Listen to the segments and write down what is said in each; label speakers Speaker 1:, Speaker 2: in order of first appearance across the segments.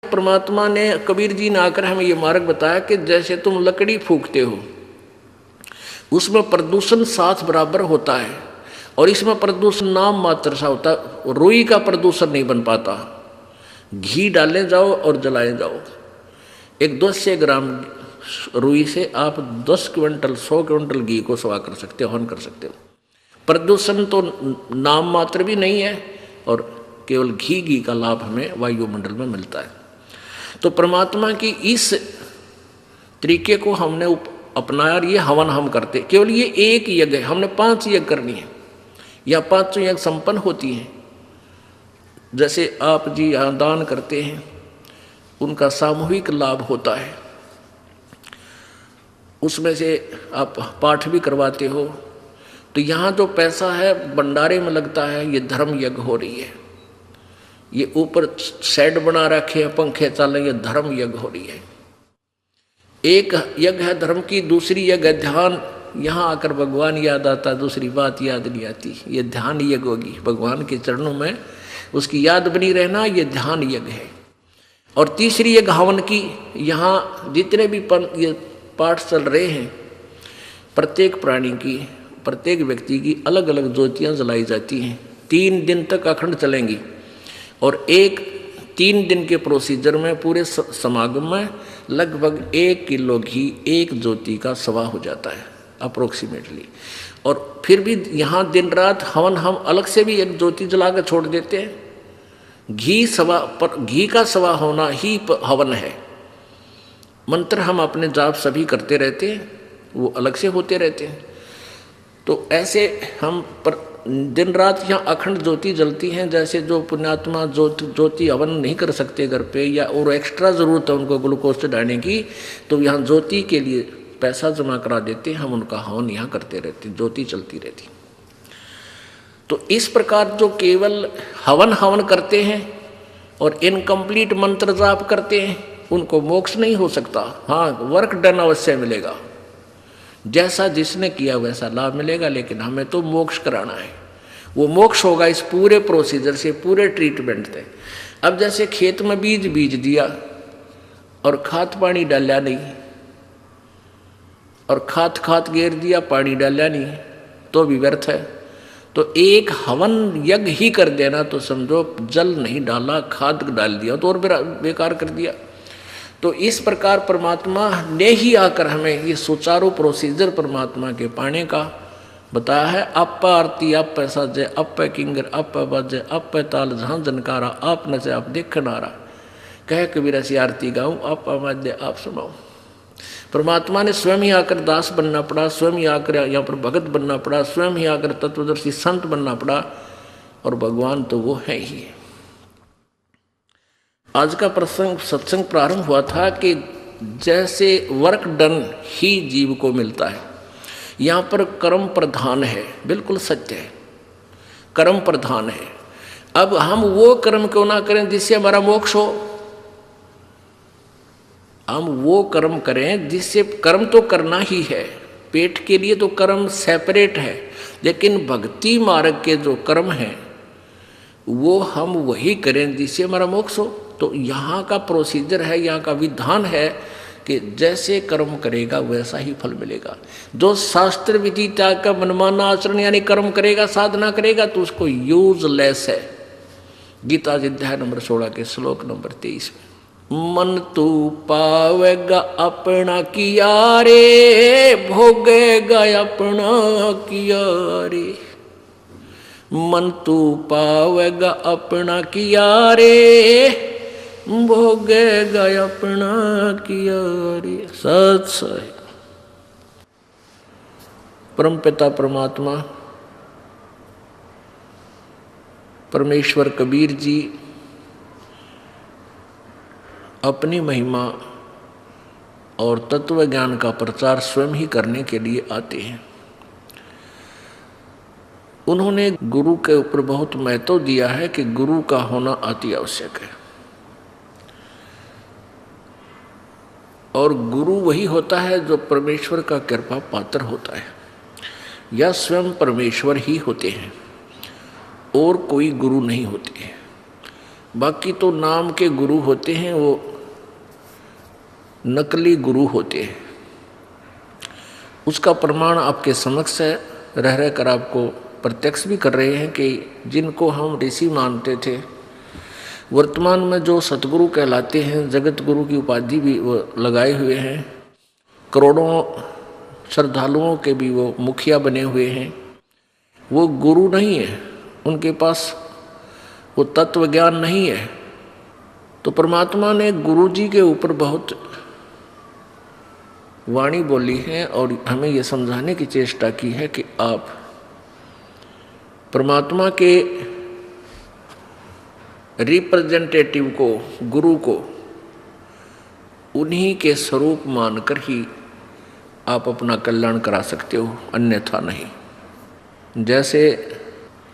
Speaker 1: परमात्मा ने, कबीर जी ने आकर हमें ये मार्ग बताया कि जैसे तुम लकड़ी फूंकते हो, उसमें प्रदूषण 7 बराबर होता है और इसमें प्रदूषण नाम मात्र सा होता है। रुई का प्रदूषण नहीं बन पाता। घी डाले जाओ और जलाए जाओ, एक 200 ग्राम रुई से आप 10 क्विंटल 100 क्विंटल घी को सवा कर सकते हो, हवन कर सकते हो। प्रदूषण तो नाम मात्र भी नहीं है और केवल घी का लाभ हमें वायुमंडल में मिलता है। तो परमात्मा की इस तरीके को हमने अपनाया और ये हवन हम करते। केवल ये एक यज्ञ है, हमने 5 यज्ञ करनी है या 5 यज्ञ संपन्न होती हैं। जैसे आप जी यहाँ दान करते हैं, उनका सामूहिक लाभ होता है। उसमें से आप पाठ भी करवाते हो, तो यहाँ जो पैसा है भंडारे में लगता है, ये धर्म यज्ञ हो रही है। ये ऊपर शेड बना रखे हैं, पंखे चल रहे, ये धर्म यज्ञ हो रही है। एक यज्ञ है धर्म की, दूसरी यज्ञ है ध्यान। यहाँ आकर भगवान याद आता, दूसरी बात याद नहीं आती। ये ध्यान यज्ञ होगी, भगवान के चरणों में उसकी याद बनी रहना, ये ध्यान यज्ञ है। और तीसरी यज्ञ हवन की। यहाँ जितने भी ये पाठ चल रहे हैं, प्रत्येक प्राणी की, प्रत्येक व्यक्ति की अलग अलग ज्योतियाँ जलाई जाती हैं। 3 दिन तक अखंड चलेंगी और 3 दिन के प्रोसीजर में पूरे समागम में लगभग 1 किलो घी एक ज्योति का सवा हो जाता है अप्रोक्सीमेटली। और फिर भी यहाँ दिन रात हवन हम अलग से भी एक ज्योति जला कर छोड़ देते हैं। घी का सवा होना ही हवन है। मंत्र हम अपने जाप सभी करते रहते हैं, वो अलग से होते रहते हैं। तो ऐसे हम दिन रात यहाँ अखंड ज्योति जलती हैं। जैसे जो पुण्यात्मा ज्योति हवन नहीं कर सकते घर पे, या और एक्स्ट्रा ज़रूरत है उनको ग्लूकोज चढ़ाने की, तो यहाँ ज्योति के लिए पैसा जमा करा देते हैं, हम उनका हवन यहाँ करते रहते, ज्योति चलती रहती। तो इस प्रकार जो केवल हवन करते हैं और इनकम्प्लीट मंत्र जाप करते हैं, उनको मोक्ष नहीं हो सकता। हाँ, वर्क डन अवश्य मिलेगा, जैसा जिसने किया वैसा लाभ मिलेगा, लेकिन हमें तो मोक्ष कराना है। वो मोक्ष होगा इस पूरे प्रोसीजर से, पूरे ट्रीटमेंट से। अब जैसे खेत में बीज दिया और खाद पानी डाला नहीं, और खाद घेर दिया, पानी डाला नहीं, तो भी व्यर्थ है। तो एक हवन यज्ञ ही कर देना, तो समझो जल नहीं डाला, खाद डाल दिया तो और बेकार कर दिया। तो इस प्रकार परमात्मा ने ही आकर हमें ये सुचारू प्रोसीजर परमात्मा के पाने का बताया है। अप आरती अप साजे, अप किंगर अप बाजे, अप ताल जहाँ जनकारा, आप नचे आप देख नारा, कह कबीर ऐसी आरती गाऊँ, आप आवाज़ आप सुनाऊँ। परमात्मा ने स्वयं ही आकर दास बनना पड़ा, स्वयं ही आकर यहाँ पर भगत बनना पड़ा, स्वयं ही आकर तत्वदर्शी संत बनना पड़ा, और भगवान तो वो है ही है। आज का प्रसंग सत्संग प्रारंभ हुआ था कि जैसे वर्क डन ही जीव को मिलता है, यहाँ पर कर्म प्रधान है, बिल्कुल सत्य है, कर्म प्रधान है। अब हम वो कर्म क्यों ना करें जिससे हमारा मोक्ष हो। हम वो कर्म करें जिससे, कर्म तो करना ही है, पेट के लिए तो कर्म सेपरेट है, लेकिन भक्ति मार्ग के जो कर्म हैं वो हम वही करें जिससे हमारा मोक्ष हो। तो यहाँ का प्रोसीजर है, यहाँ का विधान है कि जैसे कर्म करेगा वैसा ही फल मिलेगा। जो शास्त्र विधि त्याग का मनमाना आचरण यानी कर्म करेगा, साधना करेगा, तो उसको यूजलेस है। गीता अध्याय नंबर 16 के श्लोक नंबर 23 में, मन तू पावेगा अपना किया रे, भोगेगा अपना किया रे। मन तू पावेगा अपना किया रे, भोगेगा अपना किया रे। सच है। परमपिता परमात्मा परमेश्वर कबीर जी अपनी महिमा और तत्व ज्ञान का प्रचार स्वयं ही करने के लिए आते हैं। उन्होंने गुरु के ऊपर बहुत महत्व दिया है कि गुरु का होना अति आवश्यक है, और गुरु वही होता है जो परमेश्वर का कृपा पात्र होता है, या स्वयं परमेश्वर ही होते हैं, और कोई गुरु नहीं होते हैं। बाकी तो नाम के गुरु होते हैं, वो नकली गुरु होते हैं। उसका प्रमाण आपके समक्ष है, रह रह कर आपको प्रत्यक्ष भी कर रहे हैं कि जिनको हम ऋषि मानते थे, वर्तमान में जो सतगुरु कहलाते हैं, जगत गुरु की उपाधि भी वो लगाए हुए हैं, करोड़ों श्रद्धालुओं के भी वो मुखिया बने हुए हैं, वो गुरु नहीं है, उनके पास वो तत्व ज्ञान नहीं है। तो परमात्मा ने गुरु जी के ऊपर बहुत वाणी बोली है और हमें ये समझाने की चेष्टा की है कि आप परमात्मा के रिप्रेजेंटेटिव को, गुरु को, उन्हीं के स्वरूप मानकर ही आप अपना कल्याण करा सकते हो, अन्यथा नहीं। जैसे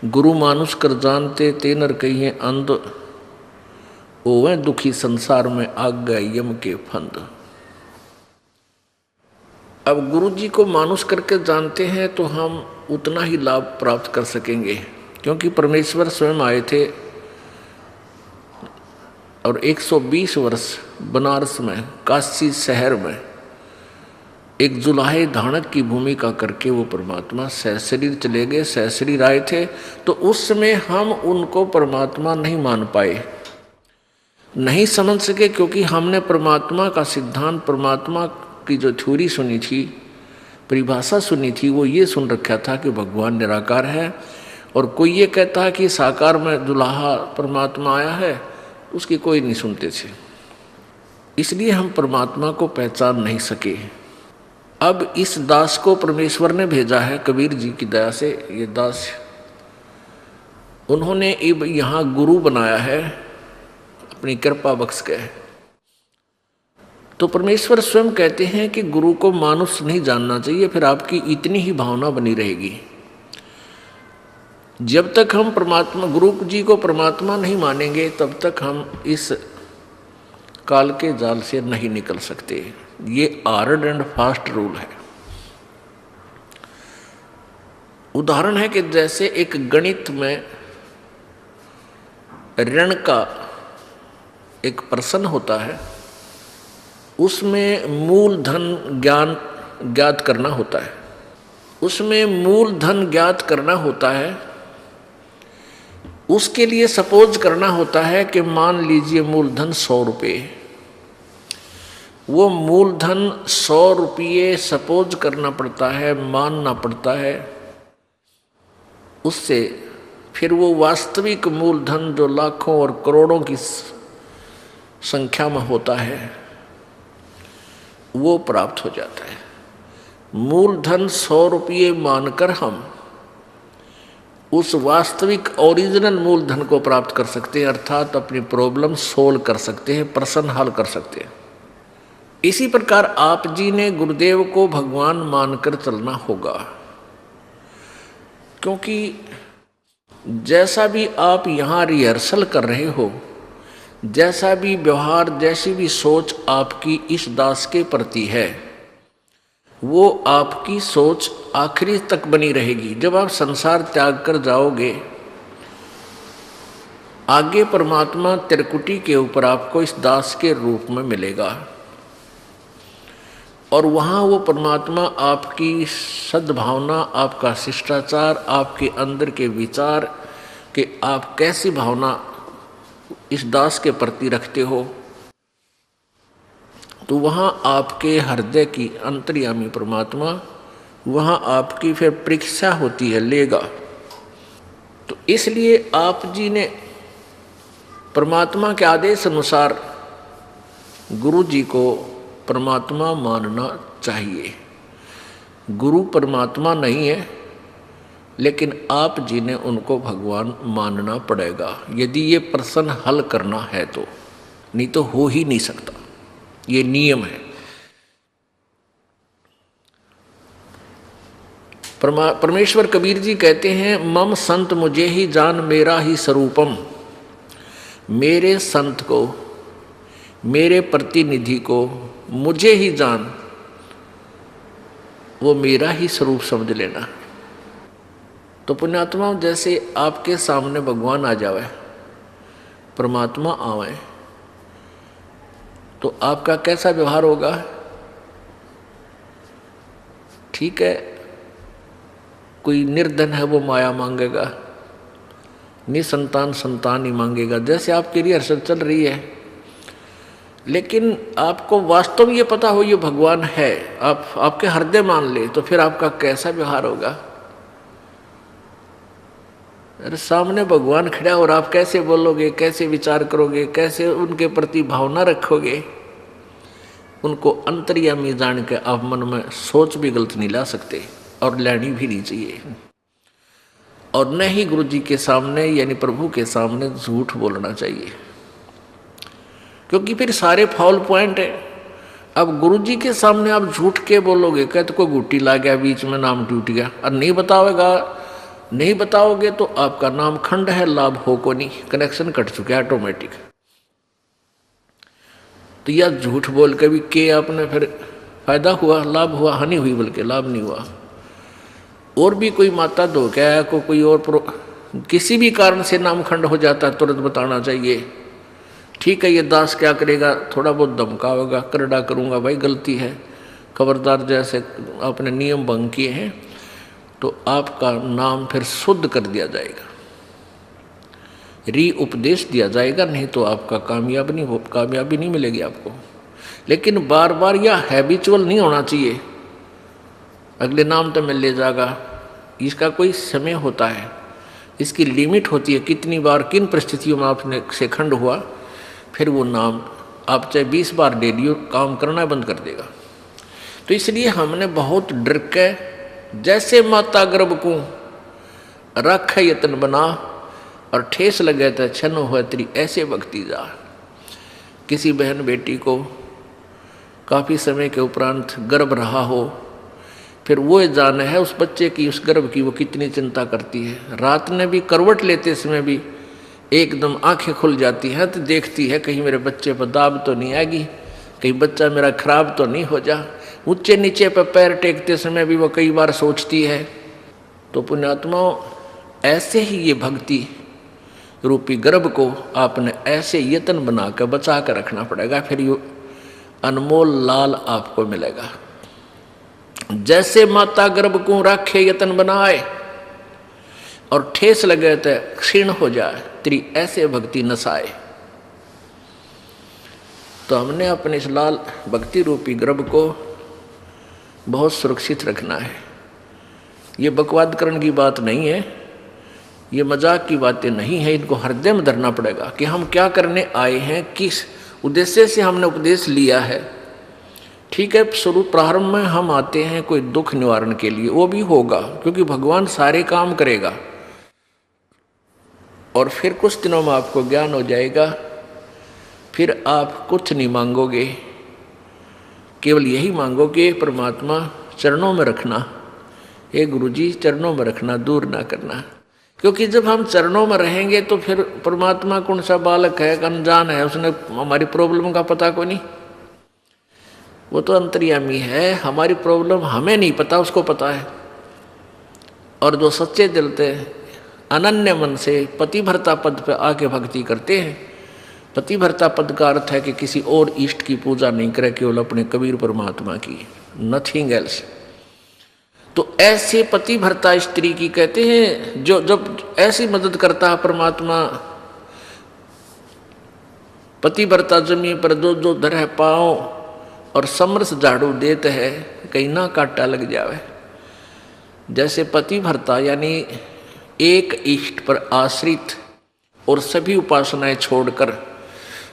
Speaker 1: गुरु मानुष कर जानते ते नर कहिए अंध, ओवे दुखी संसार में आग गए यम के फंद। अब गुरु जी को मानुष करके जानते हैं तो हम उतना ही लाभ प्राप्त कर सकेंगे, क्योंकि परमेश्वर स्वयं आए थे और 120 वर्ष बनारस में, काशी शहर में एक जुलाहे धानक की भूमिका करके वो परमात्मा सहशरीर चले गए, सहशरीर आए थे। तो उस समय हम उनको परमात्मा नहीं मान पाए, नहीं समझ सके, क्योंकि हमने परमात्मा का सिद्धांत, परमात्मा की जो थ्योरी सुनी थी, परिभाषा सुनी थी, वो ये सुन रखा था कि भगवान निराकार है, और कोई ये कहता है कि साकार में दुल्हा परमात्मा आया है, उसकी कोई नहीं सुनते थे। इसलिए हम परमात्मा को पहचान नहीं सके। अब इस दास को परमेश्वर ने भेजा है, कबीर जी की दया से ये दास, उन्होंने यहाँ गुरु बनाया है अपनी कृपा बख्श के। तो परमेश्वर स्वयं कहते हैं कि गुरु को मानुष नहीं जानना चाहिए, फिर आपकी इतनी ही भावना बनी रहेगी। जब तक हम परमात्मा, गुरु जी को परमात्मा नहीं मानेंगे, तब तक हम इस काल के जाल से नहीं निकल सकते। ये हार्ड एंड फास्ट रूल है। उदाहरण है कि जैसे एक गणित में ऋण का एक प्रश्न होता है, उसमें मूलधन ज्ञात करना होता है, उसमें मूलधन ज्ञात करना होता है। उसके लिए सपोज करना होता है कि मान लीजिए मूलधन 100 रुपये, वो मूलधन 100 रुपये सपोज करना पड़ता है, मानना पड़ता है। उससे फिर वो वास्तविक मूलधन जो लाखों और करोड़ों की संख्या में होता है, वो प्राप्त हो जाता है। मूलधन 100 रुपये मानकर हम उस वास्तविक ओरिजिनल मूलधन को प्राप्त कर सकते हैं, अर्थात अपनी प्रॉब्लम सोल्व कर सकते हैं, प्रश्न हल कर सकते हैं। इसी प्रकार आप जी ने गुरुदेव को भगवान मानकर चलना होगा, क्योंकि जैसा भी आप यहाँ रिहर्सल कर रहे हो, जैसा भी व्यवहार, जैसी भी सोच आपकी इस दास के प्रति है, वो आपकी सोच आखिरी तक बनी रहेगी। जब आप संसार त्याग कर जाओगे, आगे परमात्मा त्रिकुटी के ऊपर आपको इस दास के रूप में मिलेगा, और वहाँ वो परमात्मा आपकी सद्भावना, आपका शिष्टाचार, आपके अंदर के विचार कि आप कैसी भावना इस दास के प्रति रखते हो, तो वहाँ आपके हृदय की अंतर्यामी परमात्मा वहाँ आपकी फिर परीक्षा होती है, लेगा। तो इसलिए आप जी ने परमात्मा के आदेश अनुसार गुरु जी को परमात्मा मानना चाहिए। गुरु परमात्मा नहीं है, लेकिन आप जी ने उनको भगवान मानना पड़ेगा, यदि ये प्रश्न हल करना है तो, नहीं तो हो ही नहीं सकता। ये नियम है। परमेश्वर कबीर जी कहते हैं, मम संत मुझे ही जान मेरा ही स्वरूपम। मेरे संत को, मेरे प्रतिनिधि को मुझे ही जान, वो मेरा ही स्वरूप समझ लेना। तो पुण्यात्मा, जैसे आपके सामने भगवान आ जावे परमात्मा आवे तो आपका कैसा व्यवहार होगा? ठीक है, कोई निर्धन है वो माया मांगेगा, निसंतान संतान ही मांगेगा, जैसे आपके लिए हर्षद चल रही है। लेकिन आपको वास्तव ये पता हो ये भगवान है, आप आपके हृदय मान ले, तो फिर आपका कैसा व्यवहार होगा? अरे सामने भगवान खड़ा और आप कैसे बोलोगे, कैसे विचार करोगे, कैसे उनके प्रति भावना रखोगे? उनको अंतर्यामी जान के आप मन में सोच भी गलत नहीं ला सकते और लेनी भी नहीं चाहिए। और न ही गुरु जी के सामने यानी प्रभु के सामने झूठ बोलना चाहिए, क्योंकि फिर सारे फाउल पॉइंट है। अब गुरु जी के सामने आप झूठ के बोलोगे, कहते को गुट्टी ला गया बीच में, नाम टूट गया, और नहीं बताओगे तो आपका नाम खंड है, लाभ हो को नहीं, कनेक्शन कट चुका है ऑटोमेटिक। तो यह झूठ बोल के भी के आपने फिर फायदा हुआ, लाभ हुआ, हानि हुई, बल्कि लाभ नहीं हुआ। और भी कोई माता धोखा को कोई और किसी भी कारण से नाम खंड हो जाता है, तुरंत बताना चाहिए। ठीक है, ये दास क्या करेगा, थोड़ा बहुत धमकावेगा, करड़ा करूँगा, भाई गलती है, खबरदार, जैसे आपने नियम भंग किए हैं, तो आपका नाम फिर शुद्ध कर दिया जाएगा, री उपदेश दिया जाएगा, नहीं तो आपका कामयाबी नहीं मिलेगी आपको। लेकिन बार बार यह हैबिचुअल नहीं होना चाहिए, अगले नाम तो मिल ले जाएगा, इसका कोई समय होता है, इसकी लिमिट होती है, कितनी बार किन परिस्थितियों में आपने से खंड हुआ, फिर वो नाम आप चाहे 20 बार ले लियो, काम करना बंद कर देगा। तो इसलिए हमने बहुत डर के, जैसे माता गर्भ को रख यत्न बना और ठेस लगे तो छन हो तेरी ऐसे भक्ति जा। किसी बहन बेटी को काफ़ी समय के उपरांत गर्भ रहा हो, फिर वो जाने है उस बच्चे की, उस गर्भ की वो कितनी चिंता करती है। रात में भी करवट लेते समय भी एकदम आंखें खुल जाती हैं, तो देखती है कहीं मेरे बच्चे पर दाब तो नहीं आएगी, कहीं बच्चा मेरा खराब तो नहीं हो जा। ऊंचे नीचे पर पैर टेकते समय भी वो कई बार सोचती है। तो पुण्यात्माओं, ऐसे ही ये भक्ति रूपी गर्भ को आपने ऐसे यत्न बना कर बचा कर रखना पड़ेगा, फिर ये अनमोल लाल आपको मिलेगा। जैसे माता गर्भ को रखे यत्न बनाए और ठेस लगे तो क्षीण हो जाए, तेरी ऐसे भक्ति नसाए। तो हमने अपने इस लाल भक्ति रूपी गर्भ को बहुत सुरक्षित रखना है। ये बकवाद करने की बात नहीं है, ये मजाक की बातें नहीं है, इनको हृदय में धरना पड़ेगा कि हम क्या करने आए हैं, किस उद्देश्य से हमने उपदेश लिया है। ठीक है, शुरू प्रारंभ में हम आते हैं कोई दुख निवारण के लिए, वो भी होगा क्योंकि भगवान सारे काम करेगा, और फिर कुछ दिनों में आपको ज्ञान हो जाएगा, फिर आप कुछ नहीं मांगोगे, केवल यही मांगोगे परमात्मा चरणों में रखना, हे गुरुजी चरणों में रखना, दूर ना करना। क्योंकि जब हम चरणों में रहेंगे तो फिर परमात्मा कौन सा बालक है, अनजान है, उसने हमारी प्रॉब्लम का पता को नहीं, वो तो अंतर्यामी है, हमारी प्रॉब्लम हमें नहीं पता, उसको पता है। और जो सच्चे दिल से अनन्य मन से पतिभर्ता पद पर आके भक्ति करते हैं, पतिभर्ता पद का अर्थ है कि किसी और इष्ट की पूजा नहीं करे, केवल अपने कबीर परमात्मा की, नथिंग एल्स। तो ऐसे पतिभर्ता स्त्री की कहते हैं, जो जब ऐसी मदद करता है परमात्मा, पतिभर्ता जमीन पर दो धर है पाँव और समरस झाड़ू देते है, कहीं ना काटा लग जावे। जैसे पतिभर्ता यानी एक इष्ट पर आश्रित और सभी उपासनाएं छोड़कर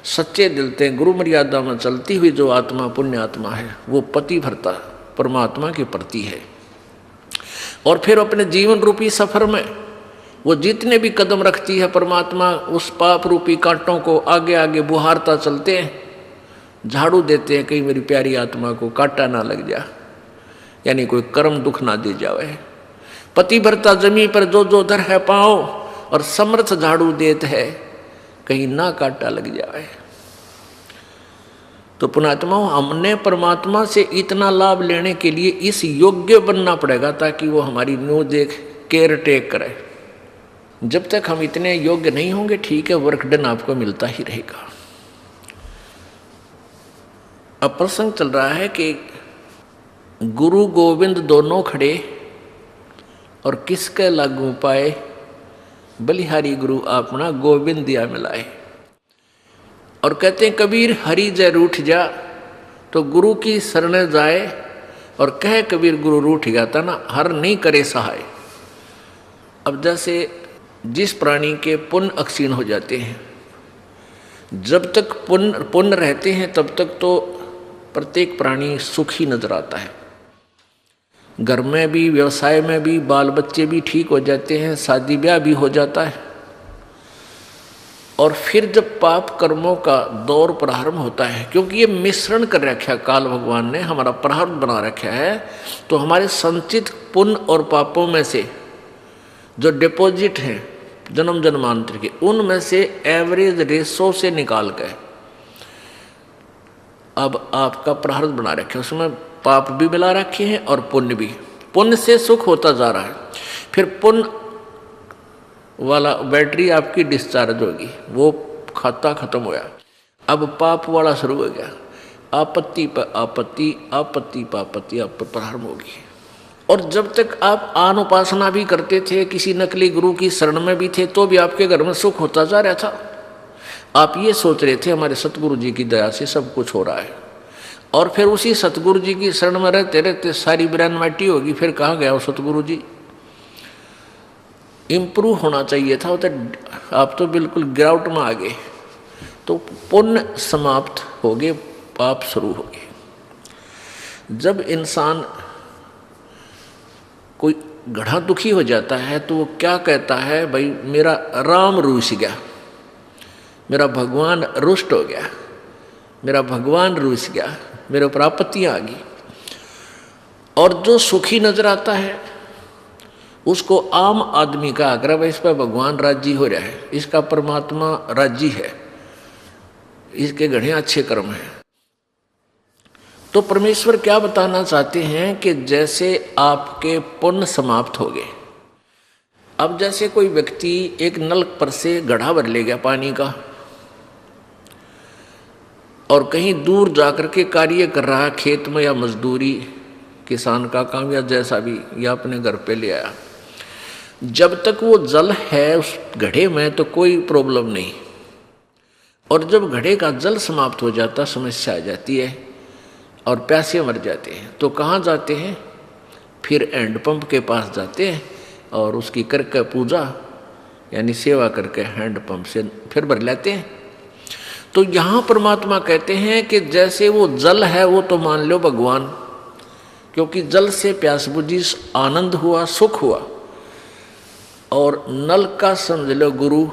Speaker 1: सच्चे दिल से गुरु मर्यादा में चलती हुई जो आत्मा पुण्य आत्मा है, वो पतिभर्ता परमात्मा के प्रति है। और फिर अपने जीवन रूपी सफर में वो जितने भी कदम रखती है परमात्मा, उस पाप रूपी कांटों को आगे आगे बुहारता चलते हैं, झाड़ू देते हैं, कहीं मेरी प्यारी आत्मा को कांटा ना लग जा, यानी कोई कर्म दुख ना दे जावे। पतिभर्ता जमी पर जो धर है पाँव और समर्थ झाड़ू देते है, कहीं ना कांटा लग जाए। तो पुण्यात्माओं, हमने परमात्मा से इतना लाभ लेने के लिए इस योग्य बनना पड़ेगा ताकि वो हमारी न्यू देख केयर टेक करे। जब तक हम इतने योग्य नहीं होंगे, ठीक है, वर्क डन आपको मिलता ही रहेगा। अब प्रसंग चल रहा है कि गुरु गोविंद दोनों खड़े और किसके लागू पाए, बलिहारी गुरु अपना गोविंद दिया मिलाए। और कहते हैं कबीर हरि जय रूठ जा, तो गुरु की शरण जाए और कहे कबीर गुरु रूठ गया था ना, हर नहीं करे सहाय। अब जैसे जिस प्राणी के पुण्य अक्षीण हो जाते हैं, जब तक पुण्य रहते हैं तब तक तो प्रत्येक प्राणी सुखी नजर आता है। घर में भी, व्यवसाय में भी, बाल बच्चे भी ठीक हो जाते हैं, शादी ब्याह भी हो जाता है। और फिर जब पाप कर्मों का दौर प्रारंभ होता है, क्योंकि ये मिश्रण कर रखा काल भगवान ने, हमारा प्रारब्ध बना रखा है, तो हमारे संचित पुण्य और पापों में से जो डिपॉजिट हैं जन्म जन्मांतर के, उनमें से एवरेज रेशो से निकाल कर अब आपका प्रारब्ध बना रखे, उसमें पाप भी मिला रखे हैं और पुण्य भी। पुण्य से सुख होता जा रहा है, फिर पुण्य वाला बैटरी आपकी डिस्चार्ज होगी, वो खाता खत्म होया, अब पाप वाला शुरू हो गया, आपत्ति पर आपत्ति, आपत्ति पर आपत्ति आप पर प्रारंभ होगी। और जब तक आप आन उपासना भी करते थे, किसी नकली गुरु की शरण में भी थे, तो भी आपके घर में सुख होता जा रहा था। आप ये सोच रहे थे हमारे सतगुरु जी की दया से सब कुछ हो रहा है, और फिर उसी सतगुरु जी की शरण में रहते रहते सारी ब्रांड माटी होगी, फिर कहाँ गया वो सतगुरु जी। इम्प्रूव होना चाहिए था, तो आप तो बिल्कुल गिरावट में आ गए, तो पुण्य समाप्त हो गए, पाप शुरू हो गए। जब इंसान कोई गढ़ा दुखी हो जाता है तो वो क्या कहता है, भाई मेरा राम रूस गया, मेरा भगवान रुष्ट हो गया, मेरा भगवान रूस गया, मेरे ऊपर आपत्तियाँ आ गई। और जो सुखी नजर आता है उसको आम आदमी का आग्रह, इस पर भगवान राजी हो रहा है, इसका परमात्मा राजी है, इसके घड़े अच्छे कर्म हैं। तो परमेश्वर क्या बताना चाहते हैं कि जैसे आपके पुण्य समाप्त हो गए, अब जैसे कोई व्यक्ति एक नल पर से घड़ा भर ले गया पानी का, और कहीं दूर जाकर के कार्य कर रहा है, खेत में या मजदूरी, किसान का काम या जैसा भी, या अपने घर पे ले आया, जब तक वो जल है उस घड़े में तो कोई प्रॉब्लम नहीं। और जब घड़े का जल समाप्त हो जाता, समस्या आ जाती है और प्यासे मर जाते हैं, तो कहाँ जाते हैं, फिर हैंडपंप के पास जाते हैं और उसकी करके पूजा यानी सेवा करके हैंडपंप से फिर भर लेते हैं। तो यहाँ परमात्मा कहते हैं कि जैसे वो जल है वो तो मान लो भगवान, क्योंकि जल से प्यास बुझी, आनंद हुआ, सुख हुआ। और नल का समझ लो गुरु,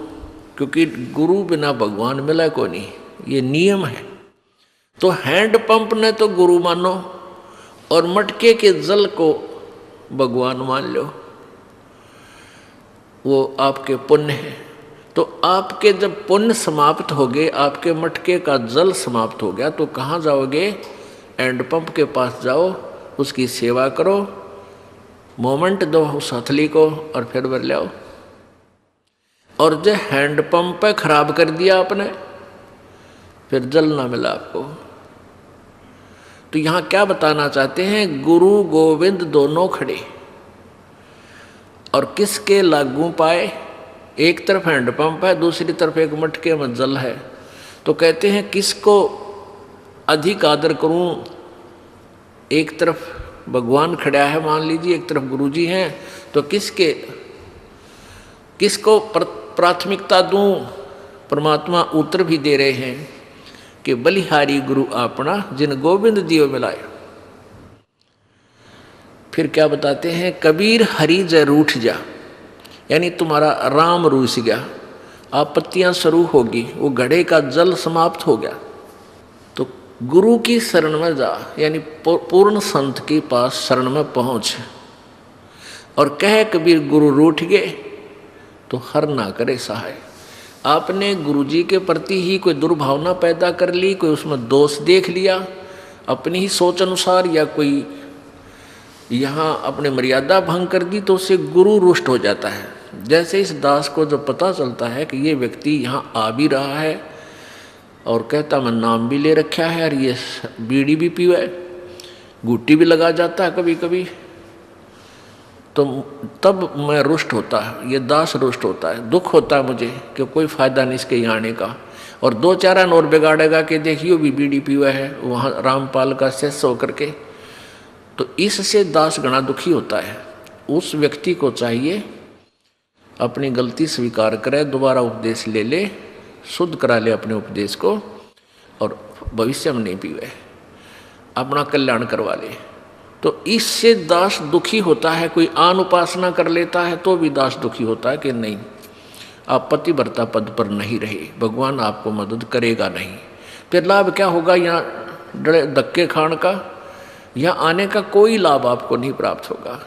Speaker 1: क्योंकि गुरु बिना भगवान मिला को नहीं, ये नियम है। तो हैंडपंप ने तो गुरु मानो और मटके के जल को भगवान मान लो, वो आपके पुण्य है। तो आपके जब पुण्य समाप्त हो गए, आपके मटके का जल समाप्त हो गया, तो कहाँ जाओगे, हैंडपंप के पास जाओ, उसकी सेवा करो, मोमेंट दो उस हथली को और फिर भर लाओ। और जो हैंडपंप पे खराब कर दिया आपने, फिर जल ना मिला आपको। तो यहाँ क्या बताना चाहते हैं, गुरु गोविंद दोनों खड़े और किसके लागू पाए, एक तरफ हैंडपंप है, दूसरी तरफ एक मटके में जल है। तो कहते हैं किसको अधिक आदर करूं, एक तरफ भगवान खड़ा है मान लीजिए, एक तरफ गुरु जी हैं, तो किसको प्राथमिकता दूं। परमात्मा उत्तर भी दे रहे हैं कि बलिहारी गुरु अपना जिन गोविंद दियो मिलाए। फिर क्या बताते हैं, कबीर हरि जय रूठ जा, यानी तुम्हारा राम रूस गया, आपत्तियां शुरू होगी, वो घड़े का जल समाप्त हो गया। तो गुरु की शरण में जा, यानी पूर्ण संत के पास शरण में पहुंच और कह कबीर गुरु रूठ गए तो हर ना करे सहाय। आपने गुरु जी के प्रति ही कोई दुर्भावना पैदा कर ली, कोई उसमें दोष देख लिया अपनी ही सोच अनुसार, या कोई यहाँ अपने मर्यादा भंग कर दी, तो उससे गुरु रुष्ट हो जाता है। जैसे इस दास को जब पता चलता है कि ये व्यक्ति यहाँ आ भी रहा है और कहता मैं नाम भी ले रखा है और ये बीड़ी भी पीवा है, गुट्टी भी लगा जाता है कभी कभी, तो तब मैं रुष्ट होता है, ये दास रुष्ट होता है, दुख होता है मुझे कि कोई फ़ायदा नहीं इसके यहाँ आने का, और दो चार और बिगाड़ेगा कि देखियो भी बीड़ी पीवा है वहाँ रामपाल का शिष्य होकर के। तो इससे दास गणा दुखी होता है। उस व्यक्ति को चाहिए अपनी गलती स्वीकार करे, दोबारा उपदेश ले ले, शुद्ध करा ले अपने उपदेश को और भविष्य में नहीं पीवे, अपना कल्याण करवा ले। तो इससे दास दुखी होता है। कोई आन उपासना कर लेता है तो भी दास दुखी होता है कि नहीं, आप पतिव्रता पद पर नहीं रहे, भगवान आपको मदद करेगा नहीं। फिर लाभ क्या होगा यहाँ डरे धक्के खान का, यहाँ आने का कोई लाभ आपको नहीं प्राप्त होगा।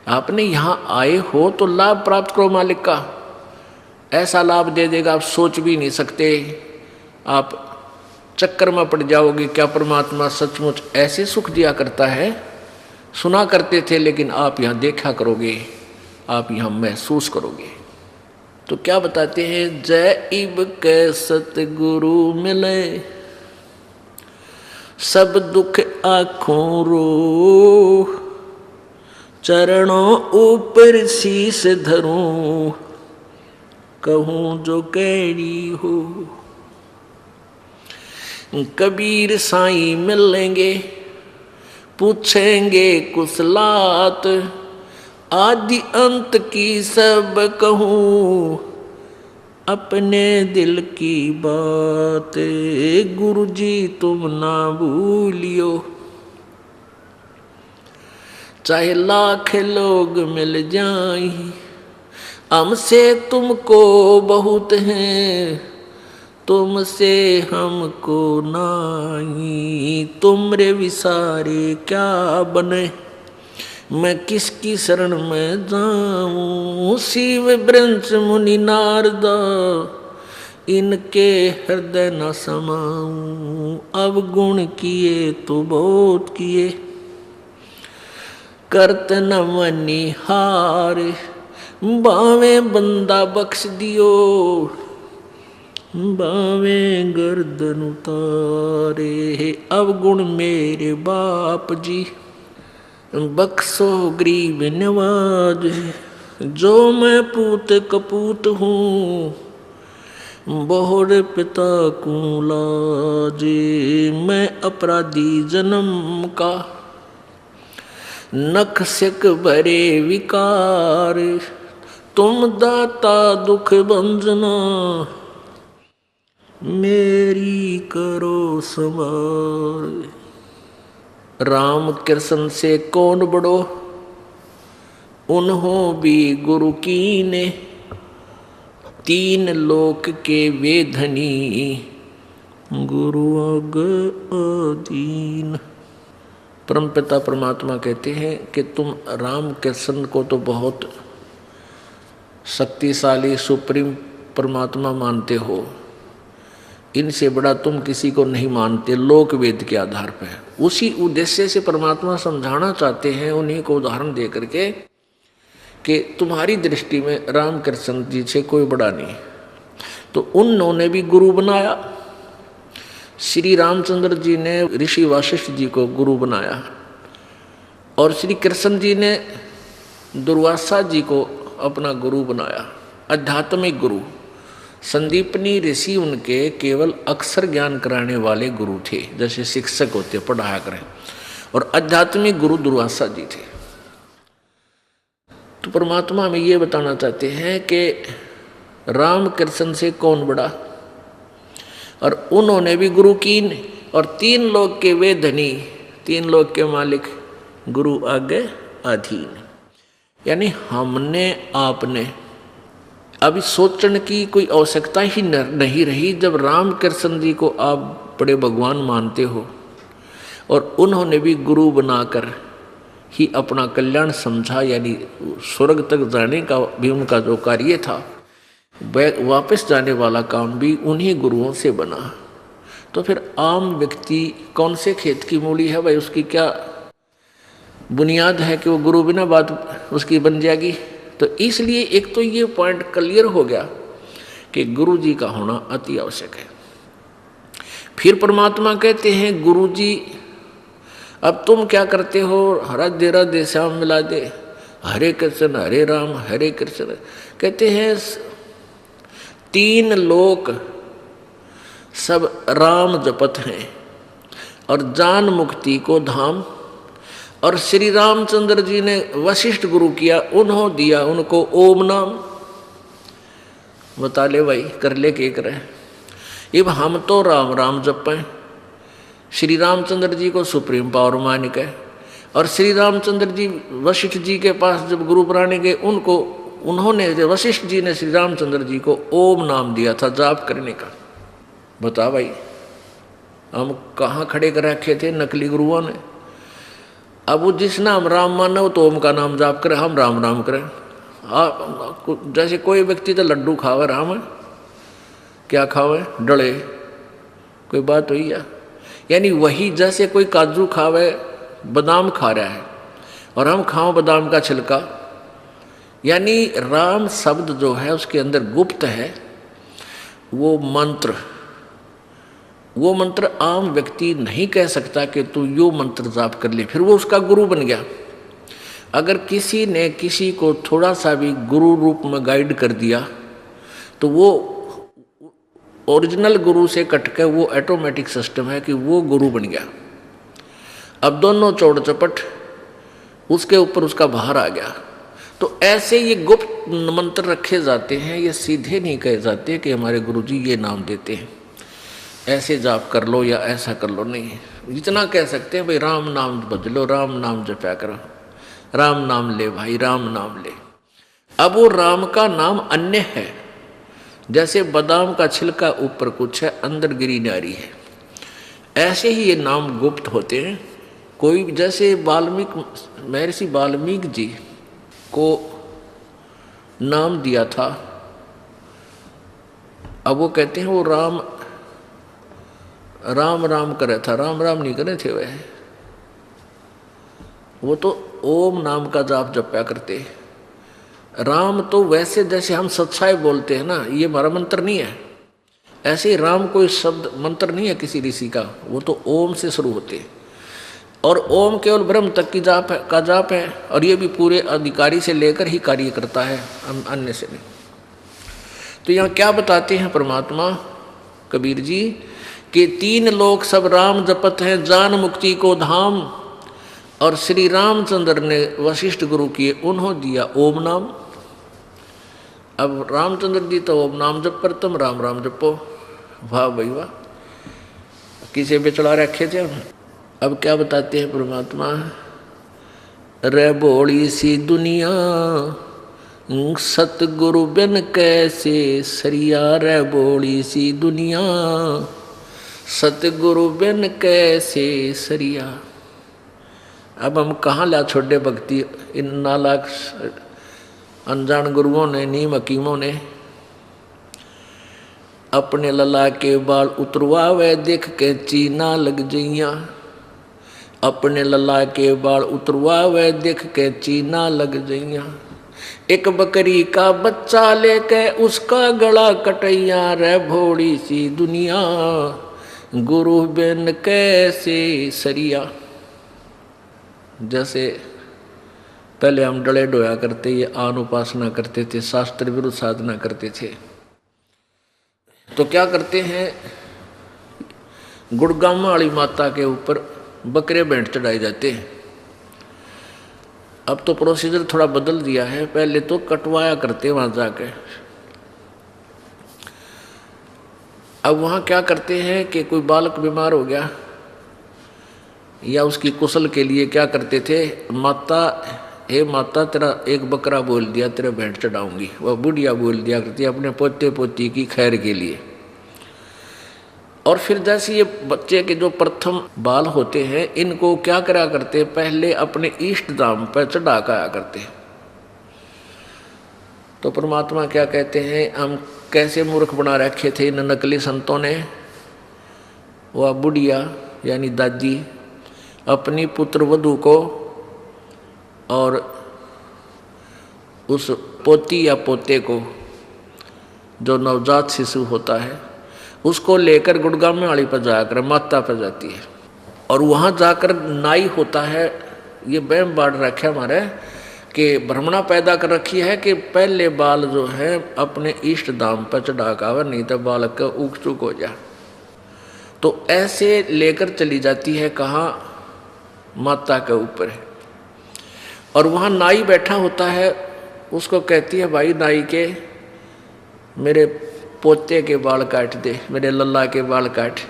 Speaker 1: आपने यहाँ आए हो तो लाभ प्राप्त करो मालिक का, ऐसा लाभ दे देगा आप सोच भी नहीं सकते। आप चक्कर में पड़ जाओगे, क्या परमात्मा सचमुच ऐसे सुख दिया करता है, सुना करते थे लेकिन आप यहाँ देखा करोगे, आप यहाँ महसूस करोगे। तो क्या बताते हैं, जय इब के सतगुरु मिले, सब दुख आँखों रो, चरणों ऊपर शीस धरूं, कहूँ जो कैरी हो। कबीर साईं मिलेंगे, पूछेंगे कुशलात, आदि अंत की सब कहूँ, अपने दिल की बात, गुरु जी तुम ना भूलियो। चाहे लाख लोग मिल जाएं, हमसे तुमको बहुत हैं, तुमसे हमको नहीं, तुमरे विसारे क्या बने, मैं किसकी शरण में जाऊं। शिव ब्रंश मुनि नारद, इनके हृदय न समाऊं, अब गुण किए तो बहुत किए, करत न मनी हार, बावे बंदा बख्श दियो, बावे गर्दन उतारे। अब गुण मेरे बाप जी, बख्शो गरीब नवाज, जो मैं पूत कपूत हूँ, बहुर पिता को लाजे, मैं अपराधी जन्म का, नख सिक भरे विकार, तुम दाता दुख भंजना, मेरी करो संभाल। राम कृष्ण से कौन बड़ो, उन्हों भी गुरु कीने, तीन लोक के वे धनी, गुरु अग अधीन। परमपिता परमात्मा कहते हैं कि तुम राम कृष्ण को तो बहुत शक्तिशाली सुप्रीम परमात्मा मानते हो, इनसे बड़ा तुम किसी को नहीं मानते, लोक वेद के आधार पर। उसी उद्देश्य से परमात्मा समझाना चाहते हैं उन्हीं को उदाहरण दे करके कि तुम्हारी दृष्टि में राम कृष्ण जी से कोई बड़ा नहीं। तो उन्होंने भी गुरु बनाया। श्री रामचंद्र जी ने ऋषि वशिष्ठ जी को गुरु बनाया और श्री कृष्ण जी ने दुर्वासा जी को अपना गुरु बनाया, आध्यात्मिक गुरु। संदीपनी ऋषि उनके केवल अक्षर ज्ञान कराने वाले गुरु थे, जैसे शिक्षक होते पढ़ाया करें, और आध्यात्मिक गुरु दुर्वासा जी थे। तो परमात्मा हमें ये बताना चाहते हैं कि राम कृष्ण से कौन बड़ा, और उन्होंने भी गुरु कीन, और तीन लोग के वे धनी, तीन लोग के मालिक, गुरु आगे अधीन। यानी हमने आपने अभी सोचने की कोई आवश्यकता ही नहीं रही। जब राम कृष्ण जी को आप बड़े भगवान मानते हो और उन्होंने भी गुरु बनाकर ही अपना कल्याण समझा, यानी स्वर्ग तक जाने का भी उनका जो कार्य था, वापस जाने वाला काम भी उन्हीं गुरुओं से बना। तो फिर आम व्यक्ति कौन से खेत की मूली है भाई, उसकी क्या बुनियाद है कि वो गुरु बिना बात उसकी बन जाएगी? तो इसलिए एक तो ये पॉइंट क्लियर हो गया कि गुरु जी का होना अति आवश्यक है। फिर परमात्मा कहते हैं गुरु जी अब तुम क्या करते हो, राधे राधे श्याम मिला दे, हरे कृष्ण हरे कृष्ण। कहते हैं 3 लोक सब राम जपत हैं और जान मुक्ति को धाम। और श्री रामचंद्र जी ने वशिष्ठ गुरु किया, उन्होंने दिया उनको ओम नाम। बता ले भाई, कर ले के करे। अब हम तो राम राम जपें, श्री रामचंद्र जी को सुप्रीम पावर मान के, और श्री रामचंद्र जी वशिष्ठ जी के पास जब गुरु बनाने गए, उन्होंने वशिष्ठ जी ने श्री रामचंद्र जी को ओम नाम दिया था जाप करने का। बता भाई, हम कहाँ खड़े कर रखे थे नकली गुरुओं ने। अब वो जिस नाम राम माना वो तो ओम का नाम जाप करे, हम राम राम करें। जैसे कोई व्यक्ति तो लड्डू खावे राम है, क्या खावे डले, कोई बात हुई या? यानी वही जैसे कोई काजू खावे बादाम खा रहा है और हम खाओ बादाम का छिलका। यानी राम शब्द जो है उसके अंदर गुप्त है वो मंत्र आम व्यक्ति नहीं कह सकता कि तू यो मंत्र जाप कर ले, फिर वो उसका गुरु बन गया। अगर किसी ने किसी को थोड़ा सा भी गुरु रूप में गाइड कर दिया तो वो ओरिजिनल गुरु से कटकर वो ऑटोमेटिक सिस्टम है कि वो गुरु बन गया। अब दोनों चौड़ चपट उसके ऊपर उसका भार आ गया। तो ऐसे ये गुप्त मंत्र रखे जाते हैं, ये सीधे नहीं कहे जाते कि हमारे गुरुजी ये नाम देते हैं ऐसे जाप कर लो या ऐसा कर लो, नहीं। इतना कह सकते हैं भाई राम नाम भज लो, राम नाम जपया करो, राम नाम ले भाई, राम नाम ले। अब वो राम का नाम अन्य है, जैसे बादाम का छिलका ऊपर कुछ है अंदर गिरी नारी है, ऐसे ही ये नाम गुप्त होते हैं। कोई जैसे महर्षि वाल्मीकि जी को नाम दिया था, अब वो कहते हैं वो राम राम करे था, राम नहीं करे थे वह, वो तो ओम नाम का जाप जपया करते। राम तो वैसे जैसे हम सच्चाई बोलते हैं ना, ये हमारा मंत्र नहीं है। ऐसे ही राम कोई शब्द मंत्र नहीं है किसी ऋषि का, वो तो ओम से शुरू होते हैं। और ओम केवल ब्रह्म तक की जाप है, और ये भी पूरे अधिकारी से लेकर ही कार्य करता है, अन्य से नहीं। तो यहाँ क्या बताते हैं परमात्मा कबीर जी कि 3 लोक सब राम जपत हैं, जान मुक्ति को धाम। और श्री रामचंद्र ने वशिष्ठ गुरु किए, उन्होंने दिया ओम नाम। अब रामचंद्र जी तो ओम नाम जप पर तुम राम राम जपो। वाह भाई वाह, किसे बेचड़ा रखे थे। अब क्या बताते हैं परमात्मा, रे बोली सी दुनिया सतगुरु बिन कैसे सरिया, रे बोली सी दुनिया सतगुरु बिन कैसे सरिया। अब हम कहाँ ला छोड़े भक्ति, इन नालायक अनजान गुरुओं ने, नीम हकीमों ने। अपने लला के बाल उतरवावे देख के चीना लग जइया, अपने लला के बाल उतरवावे देख के चीना लग जइया। एक बकरी का बच्चा लेके उसका गला कटैया, रे भोड़ी सी दुनिया गुरु बिन कैसे सरिया। जैसे पहले हम डले डोया करते, ये आन उपासना करते थे, शास्त्र विरुद्ध साधना करते थे, तो क्या करते हैं, गुड़गामा वाली माता के ऊपर बकरे भेंट चढ़ाए जाते हैं। अब तो प्रोसीजर थोड़ा बदल दिया है, पहले तो कटवाया करते वहां जाके। अब वहाँ क्या करते हैं कि कोई बालक बीमार हो गया या उसकी कुशल के लिए क्या करते थे, माता हे माता तेरा एक बकरा बोल दिया, तेरा भेंट चढ़ाऊंगी। वह बुढ़िया बोल दिया करती अपने पोते पोती की खैर के लिए। और फिर जैसे ये बच्चे के जो प्रथम बाल होते हैं, इनको क्या करा करते, पहले अपने इष्ट धाम पर चढ़ा के आया करते। तो परमात्मा क्या कहते हैं, हम कैसे मूर्ख बना रखे थे इन नकली संतों ने। वह बुढ़िया यानी दादी अपनी पुत्र वधू को और उस पोती या पोते को, जो नवजात शिशु होता है, उसको लेकर गुड़गामे वाली पर जाकर माता पर जाती है और वहाँ जाकर नाई होता है। ये वहम बाढ़ रखे हमारे कि भ्रमणा पैदा कर रखी है कि पहले बाल जो है अपने इष्ट धाम पर चढ़ाकर, नहीं तो बालक का उग चुक हो जाए। तो ऐसे लेकर चली जाती है, कहाँ, माता के ऊपर है। और वहाँ नाई बैठा होता है, उसको कहती है भाई नाई के मेरे पोते के बाल काट दे, मेरे लल्ला के बाल काट।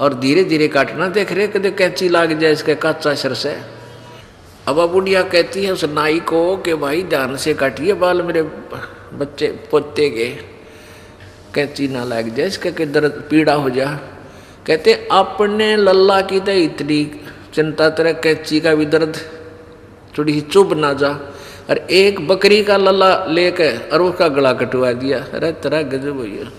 Speaker 1: और धीरे धीरे काटना, देख रहे कदे कैंची लाग जाए इसके काचा सर से। अब बुढ़िया कहती है उस नाई को कि भाई ध्यान से काटिए बाल मेरे बच्चे पोते के, कैंची ना लग जाए इसके कि दर्द पीड़ा हो जा। कहते अपने लल्ला की तो इतनी चिंता तेरा कैंची का भी दर्द थोड़ी चुभ ना जा, और एक बकरी का लल्ला लेके और उसका गला कटवा दिया। अरे तेरा गजब भैया,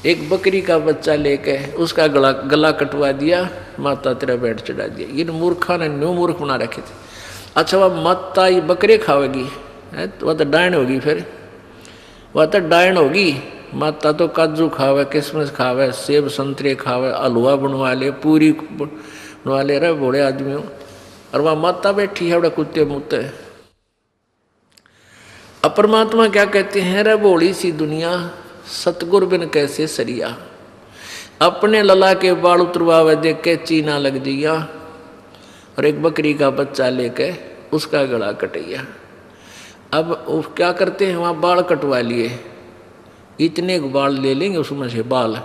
Speaker 1: एक बकरी का बच्चा लेके उसका गला कटवा दिया, माता तेरा बैठ चढ़ा दिया। ये मूर्खा ने न्यू मूर्ख बना रखे थे। अच्छा वह माता ये बकरे खावेगी, वह तो डायन होगी, फिर वह तो डायन होगी। माता तो काजू खावे, किशमिश खावे, सेब संतरे खावे, हलवा बनवा ले, पूरी बनवा ले रहे बूढ़े आदमी हो, और वह माता बैठी है बड़े कुत्ते मुत्ते। अब परमात्मा क्या कहते हैं, रे बोली सी दुनिया सतगुर बिन कैसे सरिया, अपने लला के बाल उतरवावे देख के चीना लग जिया, और एक बकरी का बच्चा लेके उसका गला कटिया। अब वो क्या करते हैं, वहाँ बाल कटवा लिए, इतने बाल ले लेंगे उसमें से बाल,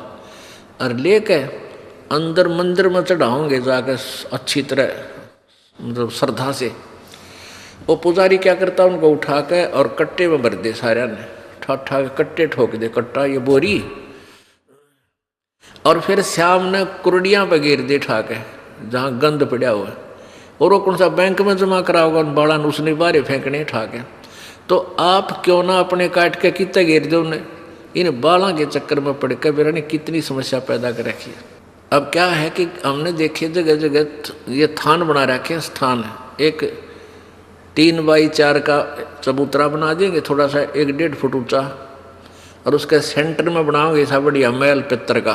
Speaker 1: और लेके अंदर मंदिर में चढ़ाओगे जाकर अच्छी तरह, मतलब श्रद्धा से। वो पुजारी क्या करता, उनको उठा के और कट्टे में भर दे, सारे ने ठा के कट्टे ठोक दे, कट्टा ये बोरी, और फिर शाम ने कुरडियाँ पे गिर दे ठा के जहाँ गंद पड़ा हुआ, और वो कौन सा बैंक में जमा करा होगा उन बाड़ा उसने बाहर फेंकने ठा के। तो आप क्यों ना अपने काट के कितने गिर दो उन्हें, इन बालों के चक्कर में पड़ के मेरा ने कितनी समस्या पैदा कर रखी है। अब क्या है कि हमने देखे जगह जगह ये थान बना रखे हैं, स्थान एक 3x4 का चबूतरा बना देंगे, थोड़ा सा 1-1.5 फुट ऊंचा, और उसके सेंटर में बनाओगे ऐसा बढ़िया महल पित्तर का,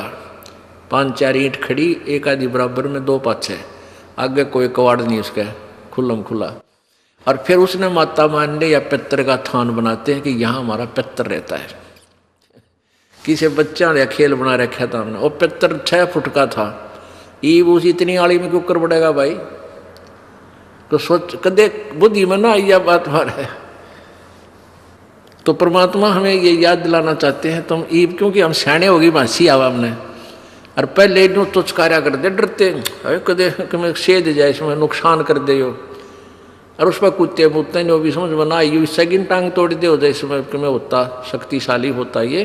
Speaker 1: 5-4 ईंट खड़ी, एक आधी बराबर में 2 पाछे, आगे कोई कवाड़ नहीं उसका, खुल्लम खुला। और फिर उसने माता मान ले या पित्तर का थान बनाते हैं कि यहाँ हमारा पित्तर रहता है। किसी बच्चा ने खेल बना रखा था हमने, वो पित्तर 6 फुट का था, ईब उसी इतनी आड़ी में क्यों कर पड़ेगा भाई। तो सोच कदे बुद्धि में ना आई बात मारे। तो परमात्मा हमें ये याद दिलाना चाहते हैं, तुम ईब क्योंकि हम सैने होगी मासी आवा हमने, और पहले इनू तुचकारा कर दे, डरते कदे तुम्हें सेध जाए, इसमें नुकसान कर दे हो, और उस पर कुत्ते मुत्ते ने वो भी समझ में ना आई, सेकंड टांग तोड़ दे हो जाए, इसमें तुम्हें होता शक्तिशाली होता ये।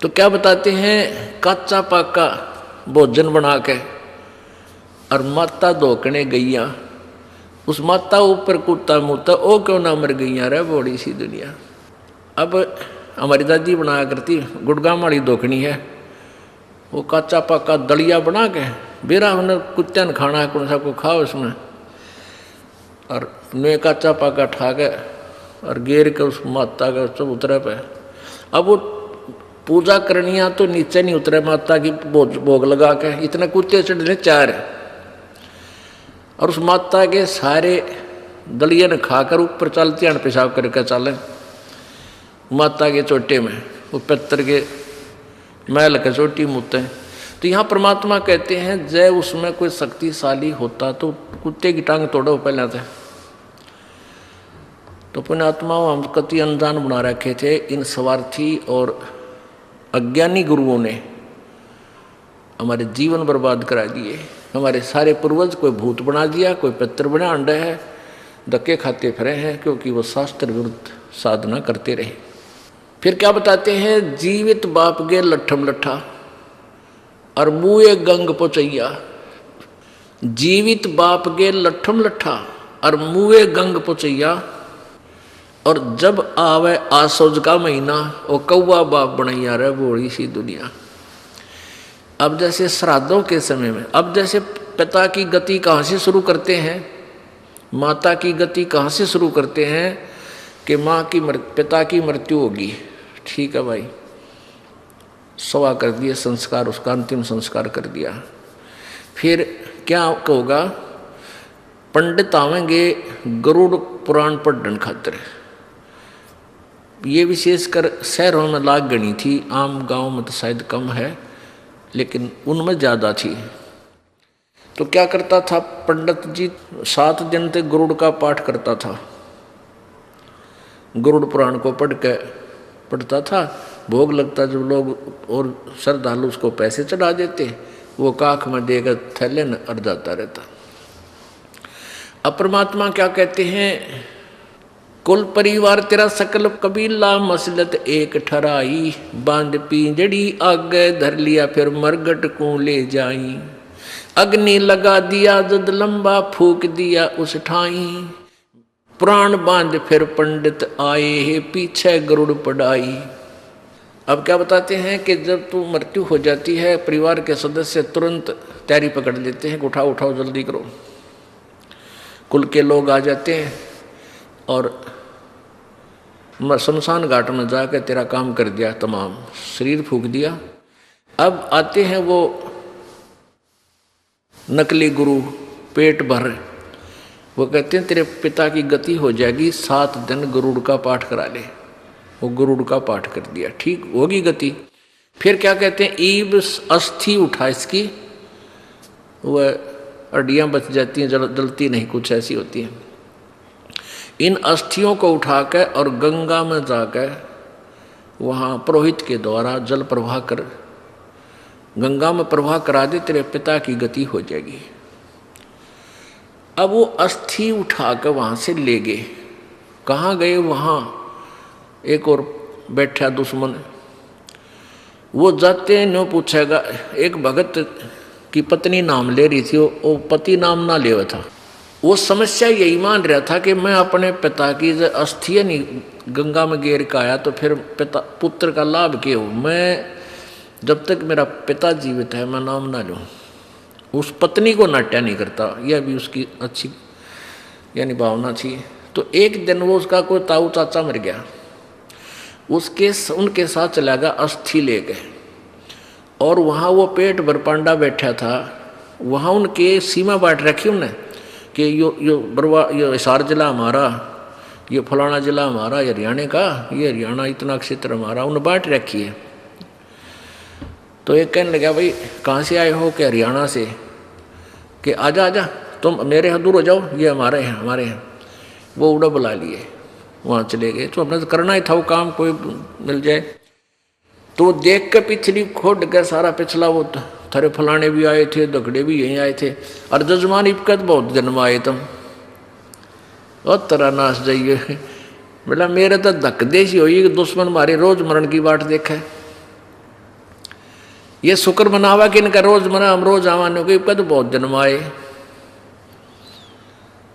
Speaker 1: तो क्या बताते हैं, कच्चा पक्का भोजन बना के और माता धोकने गईया, उस माता ऊपर कुत्ता मुत्ता, ओ क्यों ना मर गईया रे बड़ी सी दुनिया। अब हमारी दादी बनाया करती, गुड़गाम वाली धोकनी है, वो कच्चा पक्का दलिया बना के बेरा उन्हें कुत्ते ने खाना है, कौन सा को खाओ उसमें, और नुए कच्चा पक्का ठा के और गेर के उस माता के चबूतरे पे। अब वो पूजा करनिया तो नीचे नहीं उतरे, माता की भोग लगा के इतने कुत्ते चढ़ने 4, और उस माता के सारे दलिए ने खाकर ऊपर चलते हैं, पेशाब करके चले माता के चोटे में, वो पत्थर के महल के चोटी मुते। तो यहाँ परमात्मा कहते हैं जय उसमें कोई शक्तिशाली होता तो कुत्ते की टांग तोड़ो पहले थे। तो पुण्यात्माओं हम कति अनजान बना रखे थे, इन स्वार्थी और अज्ञानी गुरुओं ने हमारे जीवन बर्बाद करा दिए। हमारे सारे पूर्वज कोई भूत बना दिया, कोई पितर बना अंडे है, धक्के खाते फिरे हैं, क्योंकि वो शास्त्र विरुद्ध साधना करते रहे। फिर क्या बताते हैं, जीवित बाप गे लट्ठम लट्ठा और मुए गंग पोचैया। जीवित बाप गे लट्ठम लट्ठा और मुए गंग पोचैया, और जब आवे आसोज का महीना वो कौवा बाप बनैया रे बोली सी दुनिया। अब जैसे श्राद्धों के समय में, अब जैसे पिता की गति कहाँ से शुरू करते हैं, माता की गति कहाँ से शुरू करते हैं, कि पिता की मृत्यु होगी। ठीक है भाई, सवा कर दिए संस्कार, उसका अंतिम संस्कार कर दिया। फिर क्या होगा, पंडित आवेंगे गरुड़ पुराण पढ़ने खातिर। ये विशेषकर शहरों में लाग गणी थी, आम गांव में तो शायद कम है, लेकिन उनमें ज़्यादा थी। तो क्या करता था पंडित जी, 7 दिन तक गरुड़ का पाठ करता था, गरुड़ पुराण को पढ़ता था। भोग लगता जब लोग और श्रद्धालु उसको पैसे चढ़ा देते, वो काख में देकर थैले न अड़ जाता रहता। अब परमात्मा क्या कहते हैं, कुल परिवार तेरा सकल कबीला मसलत एक ठराई, बांध पिंजड़ी आगे धर लिया फिर मरगट को ले जाई, अग्नि लगा दिया जद लंबा फूक दिया उस ठाई, प्राण बांध फिर पंडित आए है पीछे गरुड़ पढ़ाई। अब क्या बताते हैं कि जब तू मृत्यु हो जाती है, परिवार के सदस्य तुरंत तैयारी पकड़ लेते हैं, उठाओ उठाओ जल्दी करो। कुल के लोग आ जाते हैं और शमशान घाट में जाकर तेरा काम कर दिया, तमाम शरीर फूक दिया। अब आते हैं वो नकली गुरु पेट भर, वो कहते हैं तेरे पिता की गति हो जाएगी, 7 दिन गरुड़ का पाठ करा ले। वो गरुड़ का पाठ कर दिया, ठीक होगी गति। फिर क्या कहते हैं, ईब अस्थि उठा इसकी, वह हड्डियाँ बच जाती हैं, जलती नहीं, कुछ ऐसी होती हैं। इन अस्थियों को उठाकर और गंगा में जाकर वहाँ पुरोहित के द्वारा जल प्रवाह कर गंगा में प्रवाह करा दे, तेरे पिता की गति हो जाएगी। अब वो अस्थि उठाकर वहाँ से ले गए। कहाँ गए, वहाँ एक और बैठा दुश्मन, वो जाते न्यों पूछेगा। एक भगत की पत्नी नाम ले रही थी, वो पति नाम ना ले था। वो समस्या यही मान रहा था कि मैं अपने पिता की अस्थियाँ नहीं गंगा में गेर के आया तो फिर पुत्र का लाभ क्या हो, मैं जब तक मेरा पिता जीवित है मैं नाम ना लूँ। उस पत्नी को नाट्या नहीं करता, यह भी उसकी अच्छी यानी भावना थी। तो एक दिन वो उसका कोई ताऊ चाचा मर गया, उनके साथ चला गया, अस्थि ले गए। और वहाँ वो पेट भर पांडा बैठा था, वहाँ उनके सीमा बांट रखी उन्हें कि यो हिसार जिला हमारा, ये फलाना जिला हमारा, ये हरियाणा का, ये हरियाणा इतना क्षेत्र हमारा, उन्हें बांट रखी है। तो एक कहने लगा, भाई कहाँ से आए हो? कि हरियाणा से। कि आजा आजा तुम मेरे यहाँ दूर हो जाओ, ये हमारे हैं। वो उड़ा बुला लिए, वहाँ चले गए। तो अपने तो करना ही था वो काम, कोई मिल जाए। तो देख के पिछली खोट गया सारा पिछला, वो थारे फलाने भी आए थे, दगड़े भी यहीं आए थे, और जजमान इबकत बहुत जन्म आए तुम, और तरह नाश जाइए। बोला मेरे तो धक देशी हुई कि दुश्मन मारे रोज मरण की बाट देखा। ये शुक्र मनावा कि इनका रोज मरा, हम रोज आवाने को इबकत बहुत जन्म आए।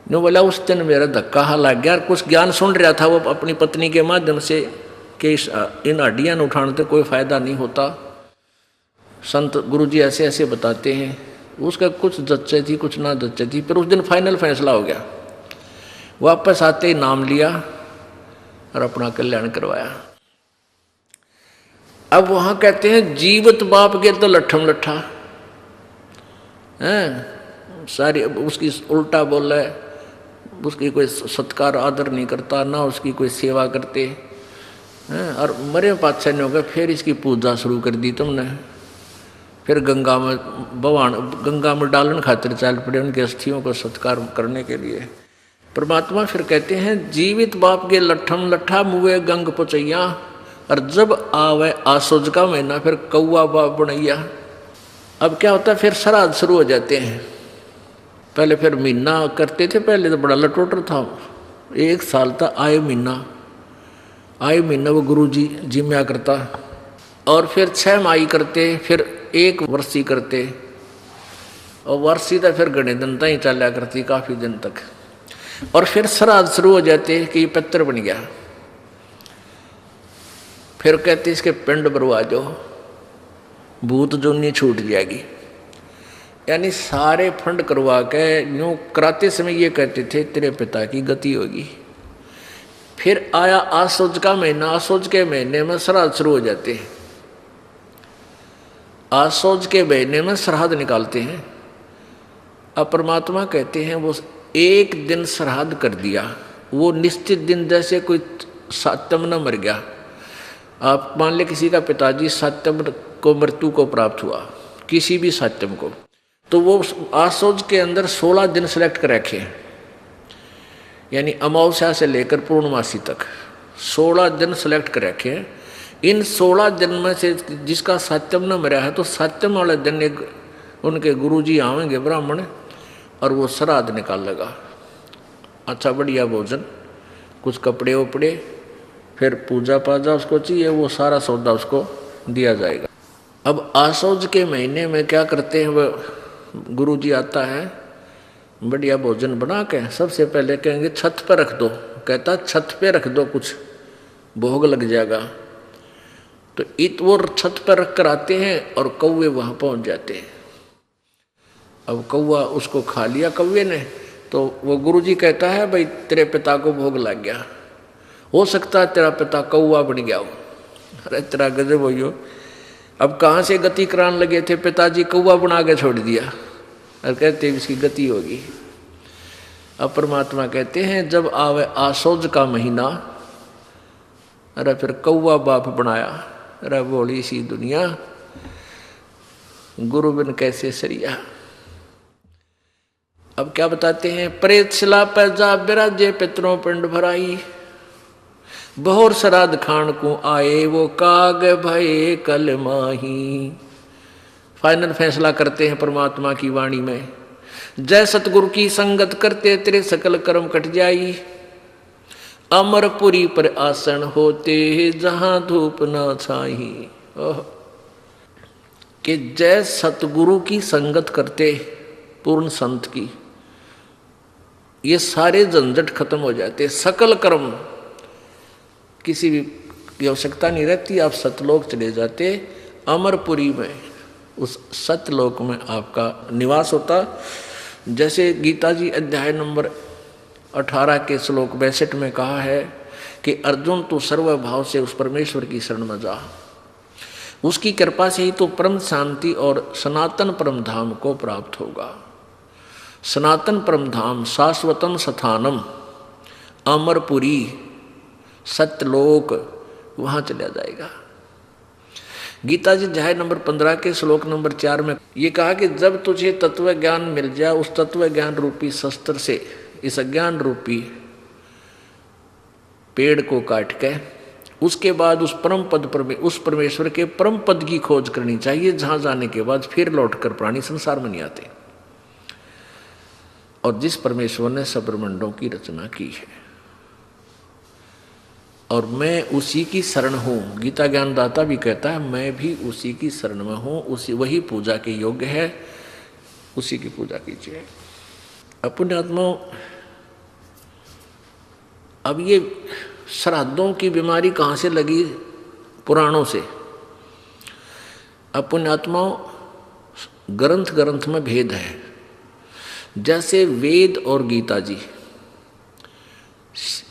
Speaker 1: नो बोला उस दिन मेरा धक्का हाँ लग गया। कुछ ज्ञान सुन रहा था वो अपनी पत्नी के माध्यम से कि इन हड्डियाँ उठाने से कोई फायदा नहीं होता, संत गुरुजी ऐसे ऐसे बताते हैं। उसका कुछ जच्चे थी कुछ ना जच्चे थी। फिर उस दिन फाइनल फैसला हो गया, वापस आते ही नाम लिया और अपना कल्याण करवाया। अब वहाँ कहते हैं जीवित बाप के तो लट्ठम लट्ठा हैं, सारी उसकी उल्टा बोल है, उसकी कोई सत्कार आदर नहीं करता, ना उसकी कोई सेवा करते हैं। और मरे पातशाह ने हो गए, फिर इसकी पूजा शुरू कर दी तुमने। फिर गंगा में डालन खातिर चल पड़े उनके अस्थियों को सत्कार करने के लिए। परमात्मा फिर कहते हैं जीवित बाप के लट्ठम लट्ठा मुए गंग पुचैया, और जब आवे आसुज का महीना फिर कौआ बाप बनैया। अब क्या होता है, फिर श्राद्ध शुरू हो जाते हैं। पहले फिर महीना करते थे, पहले तो बड़ा लटोटर था, 1 साल तक आए महीना वो गुरु जी जिम्या करता, और फिर 6 माही करते, फिर 1 वर्षी करते, और वर्षी तो फिर घने दिन तक ही चला करती, काफ़ी दिन तक। और फिर श्राद्ध शुरू हो जाते कि पत्र बन गया। फिर कहते इसके पिंड भरवा दो, भूत जोनी छूट जाएगी। यानी सारे फंड करवा के यूँ कराते समय ये कहते थे तेरे पिता की गति होगी। फिर आया आसोज का महीना, आसोज के महीने में श्राद्ध शुरू हो जाते हैं। आसोज के महीने में श्राद्ध निकालते हैं। अब परमात्मा कहते हैं वो एक दिन श्राद्ध कर दिया, वो निश्चित दिन, जैसे कोई सातम न मर गया। आप मान ले किसी का पिताजी सातम को मृत्यु को प्राप्त हुआ, किसी भी सातम को, तो वो आसोज के अंदर 16 दिन सेलेक्ट कर रखे हैं, यानी अमावस्या से लेकर पूर्णमासी तक 16 दिन सेलेक्ट कर रखे हैं। इन 16 दिन में से जिसका सातम न मरा है तो सातम वाले दिन एक उनके गुरुजी आवेंगे ब्राह्मण, और वो श्राद्ध निकाल लेगा। अच्छा बढ़िया भोजन, कुछ कपड़े वपड़े, फिर पूजा पाजा उसको चाहिए, वो सारा सौदा उसको दिया जाएगा। अब आसोज के महीने में क्या करते हैं, वह गुरुजी आता है, बढ़िया भोजन बना के सबसे पहले कहेंगे छत पे रख दो। कहता छत पे रख दो, कुछ भोग लग जाएगा। तो वो छत पर रख कर आते हैं और कौवे वहाँ पहुँच जाते हैं। अब कौवा उसको खा लिया कौवे ने, तो वो गुरुजी कहता है भाई तेरे पिता को भोग लग गया, हो सकता है तेरा पिता कौवा बन गया हो। अरे तेरा गजब हो यो, अब कहाँ से गति कराने लगे थे, पिताजी कौवा बना के छोड़ दिया और कहते इसकी गति होगी। अब परमात्मा कहते हैं जब आवे आसोज का महीना, अरे फिर कौवा बाप बनाया। अरे बोली सी दुनिया, गुरु बिन कैसे सरिया। अब क्या बताते हैं, प्रेत शिला पर जा बिराजे पितरों पिंड भराई, बहुर श्राद्ध खान को आए वो काग भये कल माही। फाइनल फैसला करते हैं परमात्मा की वाणी में, जय सतगुरु की संगत करते तेरे सकल कर्म कट जाई, अमरपुरी पर आसन होते जहां धूप न छाई। कि जय सतगुरु की संगत करते पूर्ण संत की, ये सारे झंझट खत्म हो जाते, सकल कर्म, किसी भी की आवश्यकता नहीं रहती, आप सतलोक चले जाते, अमरपुरी में उस सतलोक में आपका निवास होता। जैसे गीता जी अध्याय नंबर 18 के श्लोक 62 में कहा है कि अर्जुन तू सर्वभाव से उस परमेश्वर की शरण में जा, उसकी कृपा से ही तो परम शांति और सनातन परम धाम को प्राप्त होगा। सनातन परम धाम शाश्वतम स्थानम अमरपुरी सत्यलोक, वहाँ चला जाएगा। गीता जी अध्याय नंबर 15 के श्लोक नंबर 4 में ये कहा कि जब तुझे तत्व ज्ञान मिल जाए, उस तत्व ज्ञान रूपी शस्त्र से इस अज्ञान रूपी पेड़ को काट के, उसके बाद उस परम पद पर उस परमेश्वर के परम पद की खोज करनी चाहिए, जहां जाने के बाद फिर लौटकर प्राणी संसार में नहीं आते। और जिस परमेश्वर ने सब ब्रह्मांडों की रचना की है, और मैं उसी की शरण हूँ। गीता ज्ञानदाता भी कहता है मैं भी उसी की शरण में हूँ, उसी वही पूजा के योग्य है, उसी की पूजा कीजिए। अपने आत्माओं, अब ये श्राद्धों की बीमारी कहाँ से लगी? पुराणों से। अपने आत्माओं, ग्रंथ ग्रंथ में भेद है। जैसे वेद और गीता जी,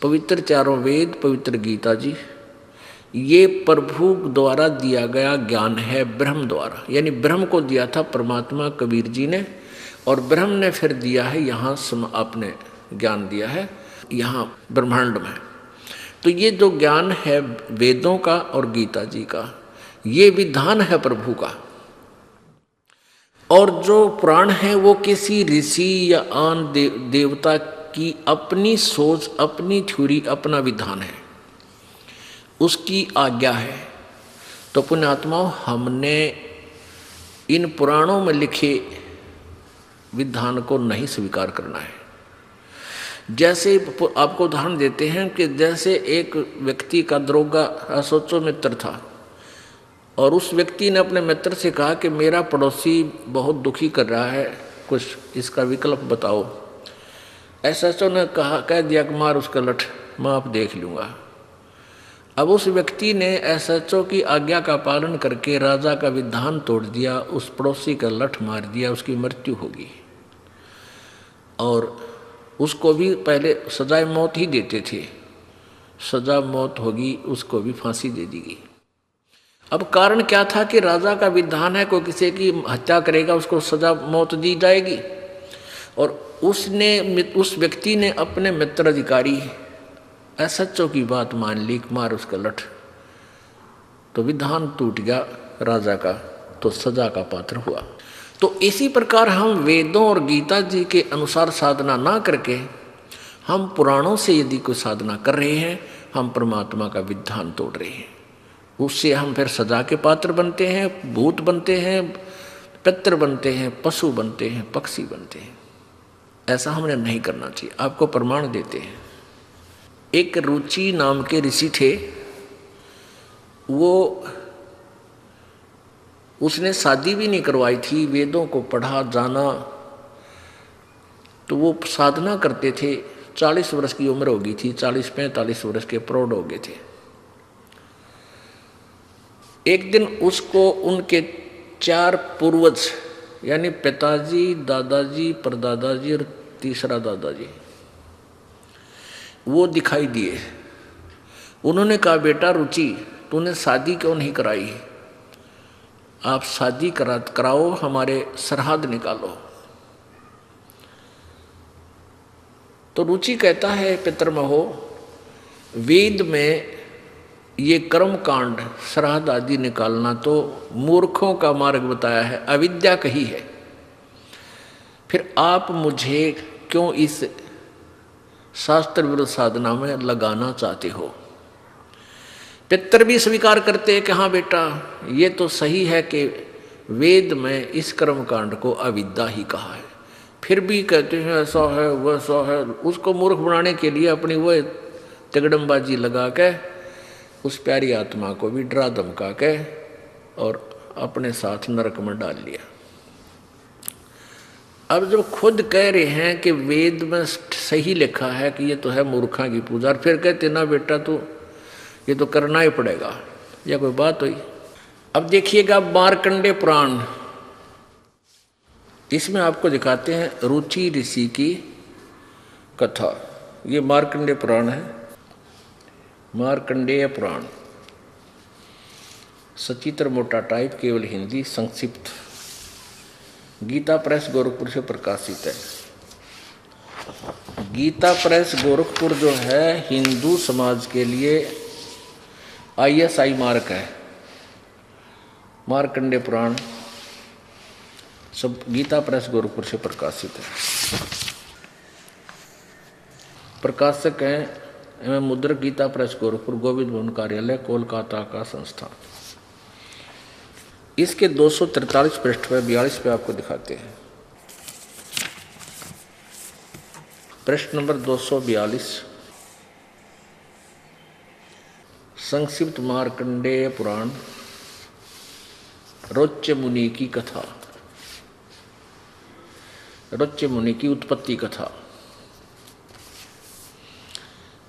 Speaker 1: पवित्र चारों वेद, पवित्र गीता जी, ये प्रभु द्वारा दिया गया ज्ञान है, ब्रह्म द्वारा, यानी ब्रह्म को दिया था परमात्मा कबीर जी ने, और ब्रह्म ने फिर दिया है यहाँ आपने ज्ञान दिया है यहाँ ब्रह्मांड में। तो ये जो ज्ञान है वेदों का और गीता जी का, ये विधान है प्रभु का। और जो पुराण है वो किसी ऋषि या आन देवता की अपनी सोच, अपनी थ्योरी, अपना विधान है, उसकी आज्ञा है। तो पुण्यात्माओं, हमने इन पुराणों में लिखे विधान को नहीं स्वीकार करना है। जैसे आपको उदाहरण देते हैं कि जैसे एक व्यक्ति का दरोगा सोचो मित्र था, और उस व्यक्ति ने अपने मित्र से कहा कि मेरा पड़ोसी बहुत दुखी कर रहा है, कुछ इसका विकल्प बताओ। एसएचओ ने कह दिया कि मार उसका लठ, मैं आप देख लूँगा। अब उस व्यक्ति ने एसएचओ की आज्ञा का पालन करके राजा का विधान तोड़ दिया, उस पड़ोसी का लठ मार दिया, उसकी मृत्यु होगी। और उसको भी पहले सजाए मौत ही देते थे, सजा मौत होगी, उसको भी फांसी दे दी गई। अब कारण क्या था कि राजा का विधान है कोई किसी की हत्या करेगा उसको सजा मौत दी जाएगी, और उस व्यक्ति ने अपने मित्र अधिकारी असच्चों की बात मान ली, मार उसका लठ, तो विधान टूट गया राजा का, तो सजा का पात्र हुआ। तो इसी प्रकार हम वेदों और गीता जी के अनुसार साधना ना करके हम पुराणों से यदि कोई साधना कर रहे हैं, हम परमात्मा का विधान तोड़ रहे हैं। उससे हम फिर सजा के पात्र बनते हैं, भूत बनते हैं, पितृ बनते हैं, पशु बनते हैं, पक्षी बनते हैं। ऐसा हमने नहीं करना चाहिए। आपको प्रमाण देते हैं। एक रुचि नाम के ऋषि थे, उसने शादी भी नहीं करवाई थी, वेदों को पढ़ा जाना, तो वो साधना करते थे। 40 वर्ष की उम्र हो गई थी, 40-45 वर्ष के प्रौढ़ हो गए थे। एक दिन उसको उनके 4 पूर्वज यानी पिताजी, दादाजी, परदादाजी और तीसरा दादाजी वो दिखाई दिए। उन्होंने कहा, बेटा रुचि, तूने शादी क्यों नहीं कराई? आप शादी कराओ, हमारे सरहद निकालो। तो रुचि कहता है, पितृमहो, वेद में ये कर्म कांड श्राद्ध आदि निकालना तो मूर्खों का मार्ग बताया है, अविद्या कही है। फिर आप मुझे क्यों इस शास्त्र विरुद्ध साधना में लगाना चाहते हो? पितर भी स्वीकार करते हैं कि हाँ बेटा, ये तो सही है कि वेद में इस कर्म कांड को अविद्या ही कहा है। फिर भी कहते हैं ऐसा है वैसा है। उसको मूर्ख बनाने के लिए अपनी वह तिगड़मबाजी लगा के उस प्यारी आत्मा को भी डरा धमका के और अपने साथ नरक में डाल लिया। अब जब खुद कह रहे हैं कि वेद में सही लिखा है कि ये तो है मूर्खा की पूजा, और फिर कहते ना बेटा तो ये तो करना ही पड़ेगा, या कोई बात हुई? अब देखिएगा मार्कंडेय पुराण, इसमें आपको दिखाते हैं रुचि ऋषि की कथा। ये मार्कंडेय पुराण है, मार्कंडेय पुराण, सचित्र मोटा टाइप, केवल हिंदी, संक्षिप्त, गीता प्रेस गोरखपुर से प्रकाशित है। गीता प्रेस गोरखपुर जो है हिंदू समाज के लिए ISI मार्क है। मार्कंडेय पुराण सब गीता प्रेस गोरखपुर से प्रकाशित है। प्रकाशक हैं एवं मुद्रक गीता प्रेस गोरखपुर, गोविंद भवन कार्यालय, कोलकाता का संस्थान। इसके 243 पृष्ठ पे 42 पे आपको दिखाते हैं। पृष्ठ नंबर 242, संक्षिप्त मार्कंडेय पुराण, रोच्य मुनि की कथा, रोच्य मुनि की उत्पत्ति कथा।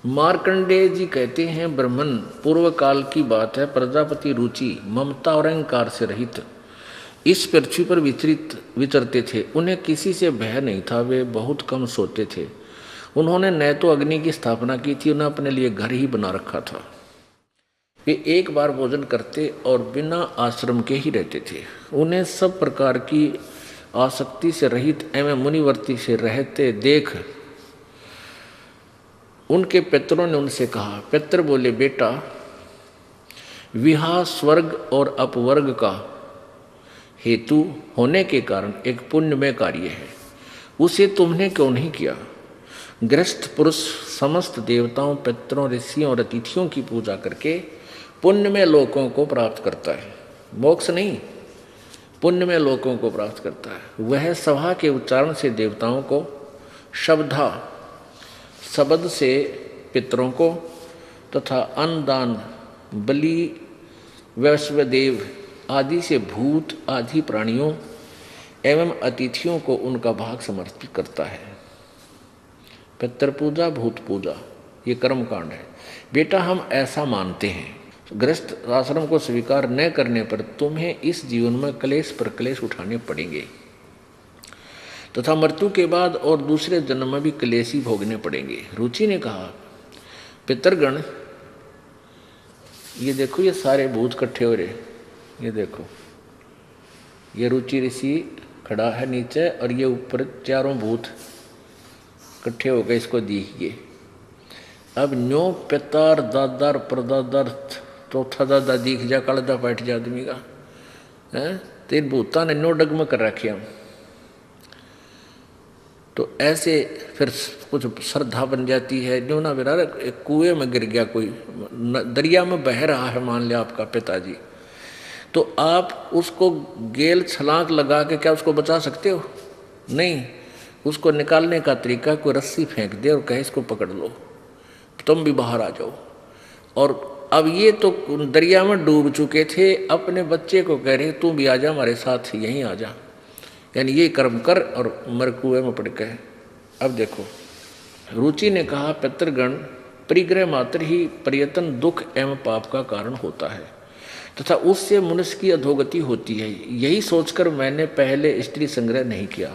Speaker 1: मार्कंडेय जी कहते हैं, ब्रह्मन पूर्व काल की बात है, प्रजापति रुचि ममता और अहंकार से रहित इस पृथ्वी पर विचरते थे। उन्हें किसी से भय नहीं था, वे बहुत कम सोते थे। उन्होंने न तो अग्नि की स्थापना की थी, उन्हें अपने लिए घर ही बना रखा था। वे एक बार भोजन करते और बिना आश्रम के ही रहते थे। उन्हें सब प्रकार की आसक्ति से रहित एवं मुनिवर्ती से रहते देख उनके पितरों ने उनसे कहा। पितर बोले, बेटा, विवाह स्वर्ग और अपवर्ग का हेतु होने के कारण एक पुण्यमय कार्य है, उसे तुमने क्यों नहीं किया? गृहस्थ पुरुष समस्त देवताओं, पितरों, ऋषियों और अतिथियों की पूजा करके पुण्यमय लोकों को प्राप्त करता है। मोक्ष नहीं, पुण्यमय लोकों को प्राप्त करता है। वह सभा के उच्चारण से देवताओं को, शब्द से पितरों को तथा अन्नदान, बलि, वैश्वदेव आदि से भूत आदि प्राणियों एवं अतिथियों को उनका भाग समर्पित करता है। पितृ पूजा, भूत पूजा ये कर्म कांड है। बेटा, हम ऐसा मानते हैं, गृहस्थ आश्रम को स्वीकार न करने पर तुम्हें इस जीवन में क्लेश पर क्लेश उठाने पड़ेंगे तथा मृत्यु के बाद और दूसरे जन्म में भी क्लेश ही भोगने पड़ेंगे। रुचि ने कहा, पितरगण, ये देखो ये सारे भूत इकट्ठे हो रहे, ये देखो ये रुचि ऋषि खड़ा है नीचे और ये ऊपर चारों भूत इकट्ठे हो गए इसको देखिए। अब न्यो पितार दादार परदादार चौथा दादा दिख जा कालदा बैठ जा आदमी का है, तेरे भूता ने नो डगमग कर रखे हम। तो ऐसे फिर कुछ श्रद्धा बन जाती है। जो ना बेरा एक कुएं में गिर गया कोई, दरिया में बह रहा है मान लिया आपका पिताजी, तो आप उसको गेल छलांग लगा के क्या उसको बचा सकते हो? नहीं। उसको निकालने का तरीका कोई रस्सी फेंक दे और कहे इसको पकड़ लो, तुम भी बाहर आ जाओ। और अब ये तो दरिया में डूब चुके थे, अपने बच्चे को कह रहे तू भी आ जा हमारे साथ, यहीं आ जा, यानी ये कर्म कर और मर कुएं में पड़ गए। अब देखो रुचि ने कहा पितृगण परिग्रह मात्र ही प्रयत्न दुख एवं पाप का कारण होता है तथा उससे मनुष्य की अधोगति होती है। यही सोचकर मैंने पहले स्त्री संग्रह नहीं किया।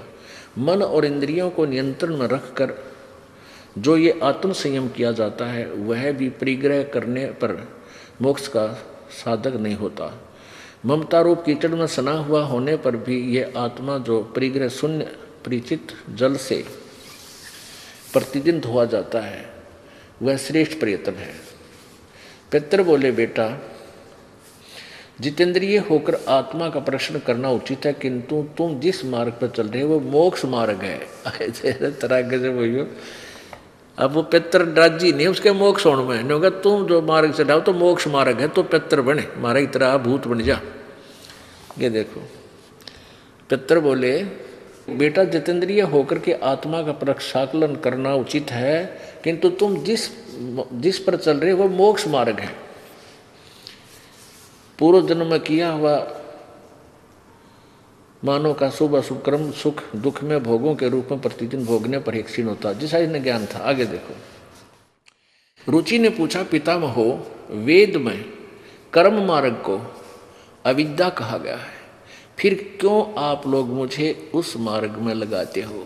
Speaker 1: मन और इंद्रियों को नियंत्रण में रखकर जो ये आत्म संयम किया जाता है वह भी परिग्रह करने पर मोक्ष का साधक नहीं होता। ममता रूप कीचड़ में सना हुआ होने पर भी यह आत्मा जो परिग्रह शून्य परिचित जल से प्रतिदिन धोआ जाता है वह श्रेष्ठ प्रयत्न है। पितर बोले बेटा जितेंद्रिय होकर आत्मा का प्रश्न करना उचित है, किंतु तुम जिस मार्ग पर चल रहे हो वो मोक्ष मार्ग है। तरह से बोलियो अब वो पितर राजी नहीं उसके मोक्ष होने में, नहीं होगा तुम जो मार्ग से जाओ तो मोक्ष मार्ग है, तो पितर बने मारा की तरह भूत बन जा। ये देखो पितर बोले बेटा जितेंद्रिय होकर के आत्मा का प्रक्षाकलन करना उचित है, किंतु तुम जिस पर चल रहे हो वो मोक्ष मार्ग है। पूर्व जन्म में किया हुआ मानव का शुभ अशुभ कर्म सुख दुख में भोगों के रूप में प्रतिदिन भोगने पर ही क्षीण होता, जैसा इन्हें ज्ञान था। आगे देखो रुचि ने पूछा पितामह हो वेद में कर्म मार्ग को अविद्या कहा गया है, फिर क्यों आप लोग मुझे उस मार्ग में लगाते हो?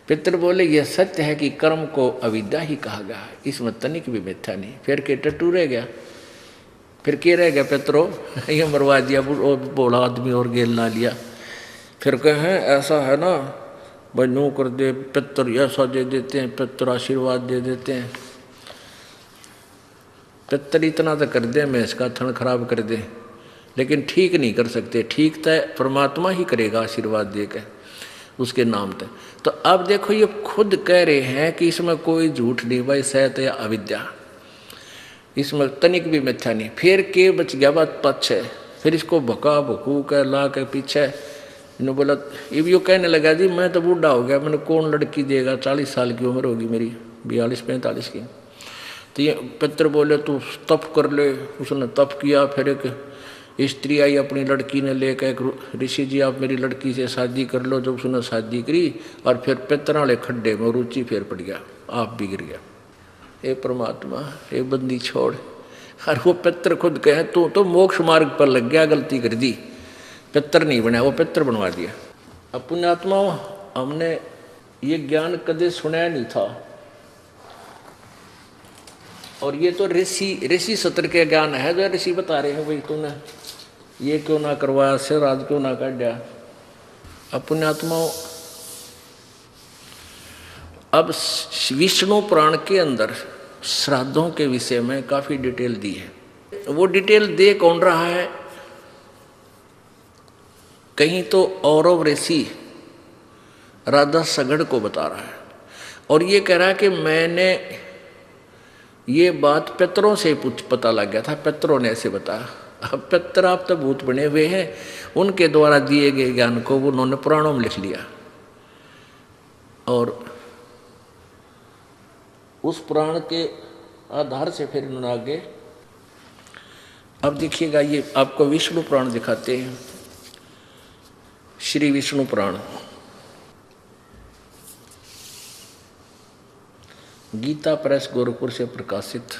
Speaker 1: पितर बोले यह सत्य है कि कर्म को अविद्या ही कहा गया है, इसमें तनिक भी मिथ्या नहीं। फिर के टटू रह गया, फिर के रह गया पितरो ये मरवा दिया, वो बोला आदमी और गेल ना लिया। फिर कहें ऐसा है ना भाई नो कर दे, पितर ऐसा दे देते हैं, पितर आशीर्वाद दे देते हैं। पितर इतना तो कर दे मैं इसका थन खराब कर दे, लेकिन ठीक नहीं कर सकते। ठीक तो परमात्मा ही करेगा आशीर्वाद दे के उसके नाम पे। तो अब देखो ये खुद कह रहे हैं कि इसमें कोई झूठ नहीं भाई, सत्य या अविद्या, इसमें तनिक भी मिथ्या नहीं। फिर के बच गया बात पक्ष, फिर इसको भका भकू कर ला के पीछे इन्होंने बोला, ये भी कहने लगा जी मैं तो बूढ़ा हो गया, मैंने कौन लड़की देगा, 40 साल की उम्र होगी मेरी, 42-45 की। तो ये पितर बोले तू तप कर ले। उसने तप किया। फिर एक स्त्री आई अपनी लड़की ने लेकर, एक ऋषि जी आप मेरी लड़की से शादी कर लो। जब उसने शादी करी और फिर पितर वाले खड्डे में रुचि फिर पड़ गया, आप भी गिर गया। हे परमात्मा हे बंदी छोड़। और वो पितर खुद कहे तू तो मोक्ष मार्ग पर लग गया, गलती कर दी, पितर नहीं बना वो पितर बनवा दिया। अब पुण्यात्मा हमने ये ज्ञान कदे सुना नहीं था, और ये तो ऋषि सत्र के ज्ञान है जो ऋषि बता रहे हैं भाई तूने ये क्यों ना करवाया, सिर आज क्यों ना काट दिया। अब पुण्यात्मा अब विष्णु पुराण के अंदर श्राद्धों के विषय में काफी डिटेल दी है। वो डिटेल दे कौन रहा है? कहीं तो औरव ऋषि राधा सगड़ को बता रहा है, और ये कह रहा है कि मैंने ये बात पितरों से पता लग गया था, पितरों ने ऐसे बताया। अब पितर आप तो भूत बने हुए हैं, उनके द्वारा दिए गए ज्ञान को वो उन्होंने पुराणों में लिख लिया, और उस पुराण के आधार से फिर उन्होंने आगे। अब देखिएगा ये आपको विष्णु पुराण दिखाते हैं, श्री विष्णु पुराण गीता प्रेस गोरखपुर से प्रकाशित।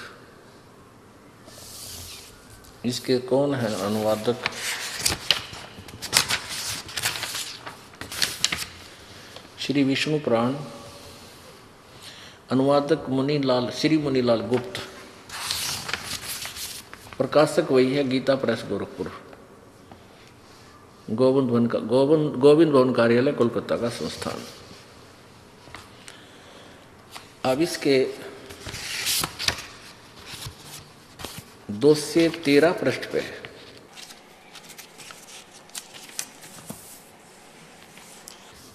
Speaker 1: इसके कौन है अनुवादक? श्री विष्णु पुराण अनुवादक मुनीलाल, श्री मुनीलाल गुप्त। प्रकाशक वही है, गीता प्रेस गोरखपुर, गोविंद भवन कार्यालय कोलकाता का संस्थान। अब इसके 213 पृष्ठ पे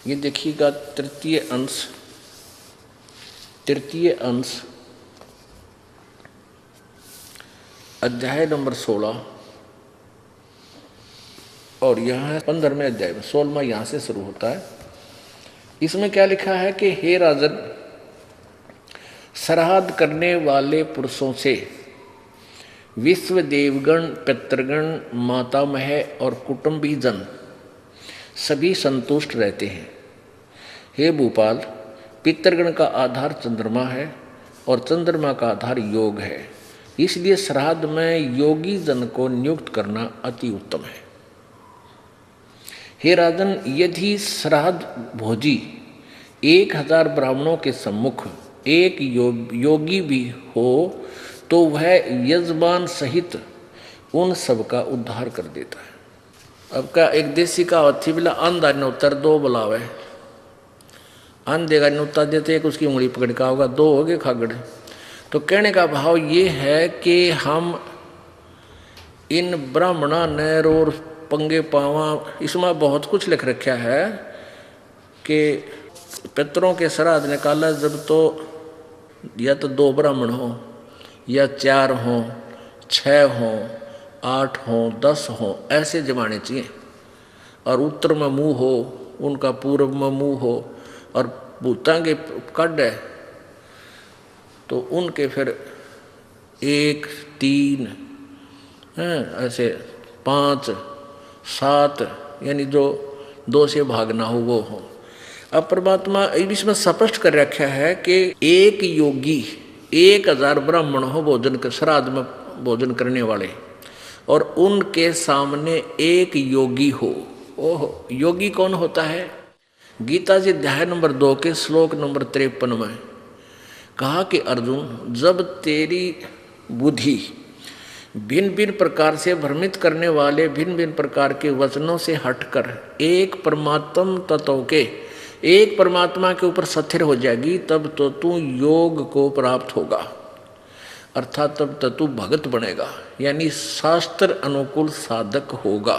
Speaker 1: ये देखिएगा, तृतीय अंश अध्याय नंबर 16 और यह है 15वें अध्याय में, 16वां यहां से शुरू होता है। इसमें क्या लिखा है कि हे राजन, श्राद्ध करने वाले पुरुषों से विश्व देवगण, पितृगण, मातामह और कुटुंबी जन सभी संतुष्ट रहते हैं। हे भूपाल, पितृगण का आधार चंद्रमा है और चंद्रमा का आधार योग है, इसलिए श्राद्ध में योगी जन को नियुक्त करना अति उत्तम है। हे राजन, यदि श्राद्ध भोजी 1000 ब्राह्मणों के सम्मुख एक योगी भी हो तो वह यजमान सहित उन सब का उद्धार कर देता है। अब का एक देसी का थी बिला अंधा नौतर दो बुलावे, अंधे का नौता देते एक उसकी उंगली पकड़ का होगा, 2 हो गए खागड़। तो कहने का भाव ये है कि हम इन ब्राह्मणा नैर और पंगे पावा, इसमें बहुत कुछ लिख रखा है कि पितरों के श्राद्ध निकाला जब तो या तो 2 ब्राह्मण हो या 4 हो, 6 हो, 8 हो, 10 हो, ऐसे जमाने चाहिए। और उत्तर में मुँह हो, उनका पूर्व में मुँह हो, और भूतांगे कड है तो उनके फिर 1, 3 ऐसे 5, 7 यानी जो 2 से भागना हो वो हो। अब परमात्मा इसमें स्पष्ट कर रखा है कि एक योगी 1000 ब्राह्मण हो भोजन के श्राद्ध में भोजन करने वाले, और उनके सामने एक योगी हो। ओहो, योगी कौन होता है? गीता जी अध्याय नंबर 2 के श्लोक नंबर 53 में कहा कि अर्जुन, जब तेरी बुद्धि भिन्न भिन्न प्रकार से भ्रमित करने वाले भिन्न भिन्न प्रकार के वचनों से हटकर एक परमात्म तत्व के, एक परमात्मा के ऊपर स्थिर हो जाएगी, तब तो तू योग को प्राप्त होगा, अर्थात तब तो तू भगत बनेगा, यानी शास्त्र अनुकूल साधक होगा।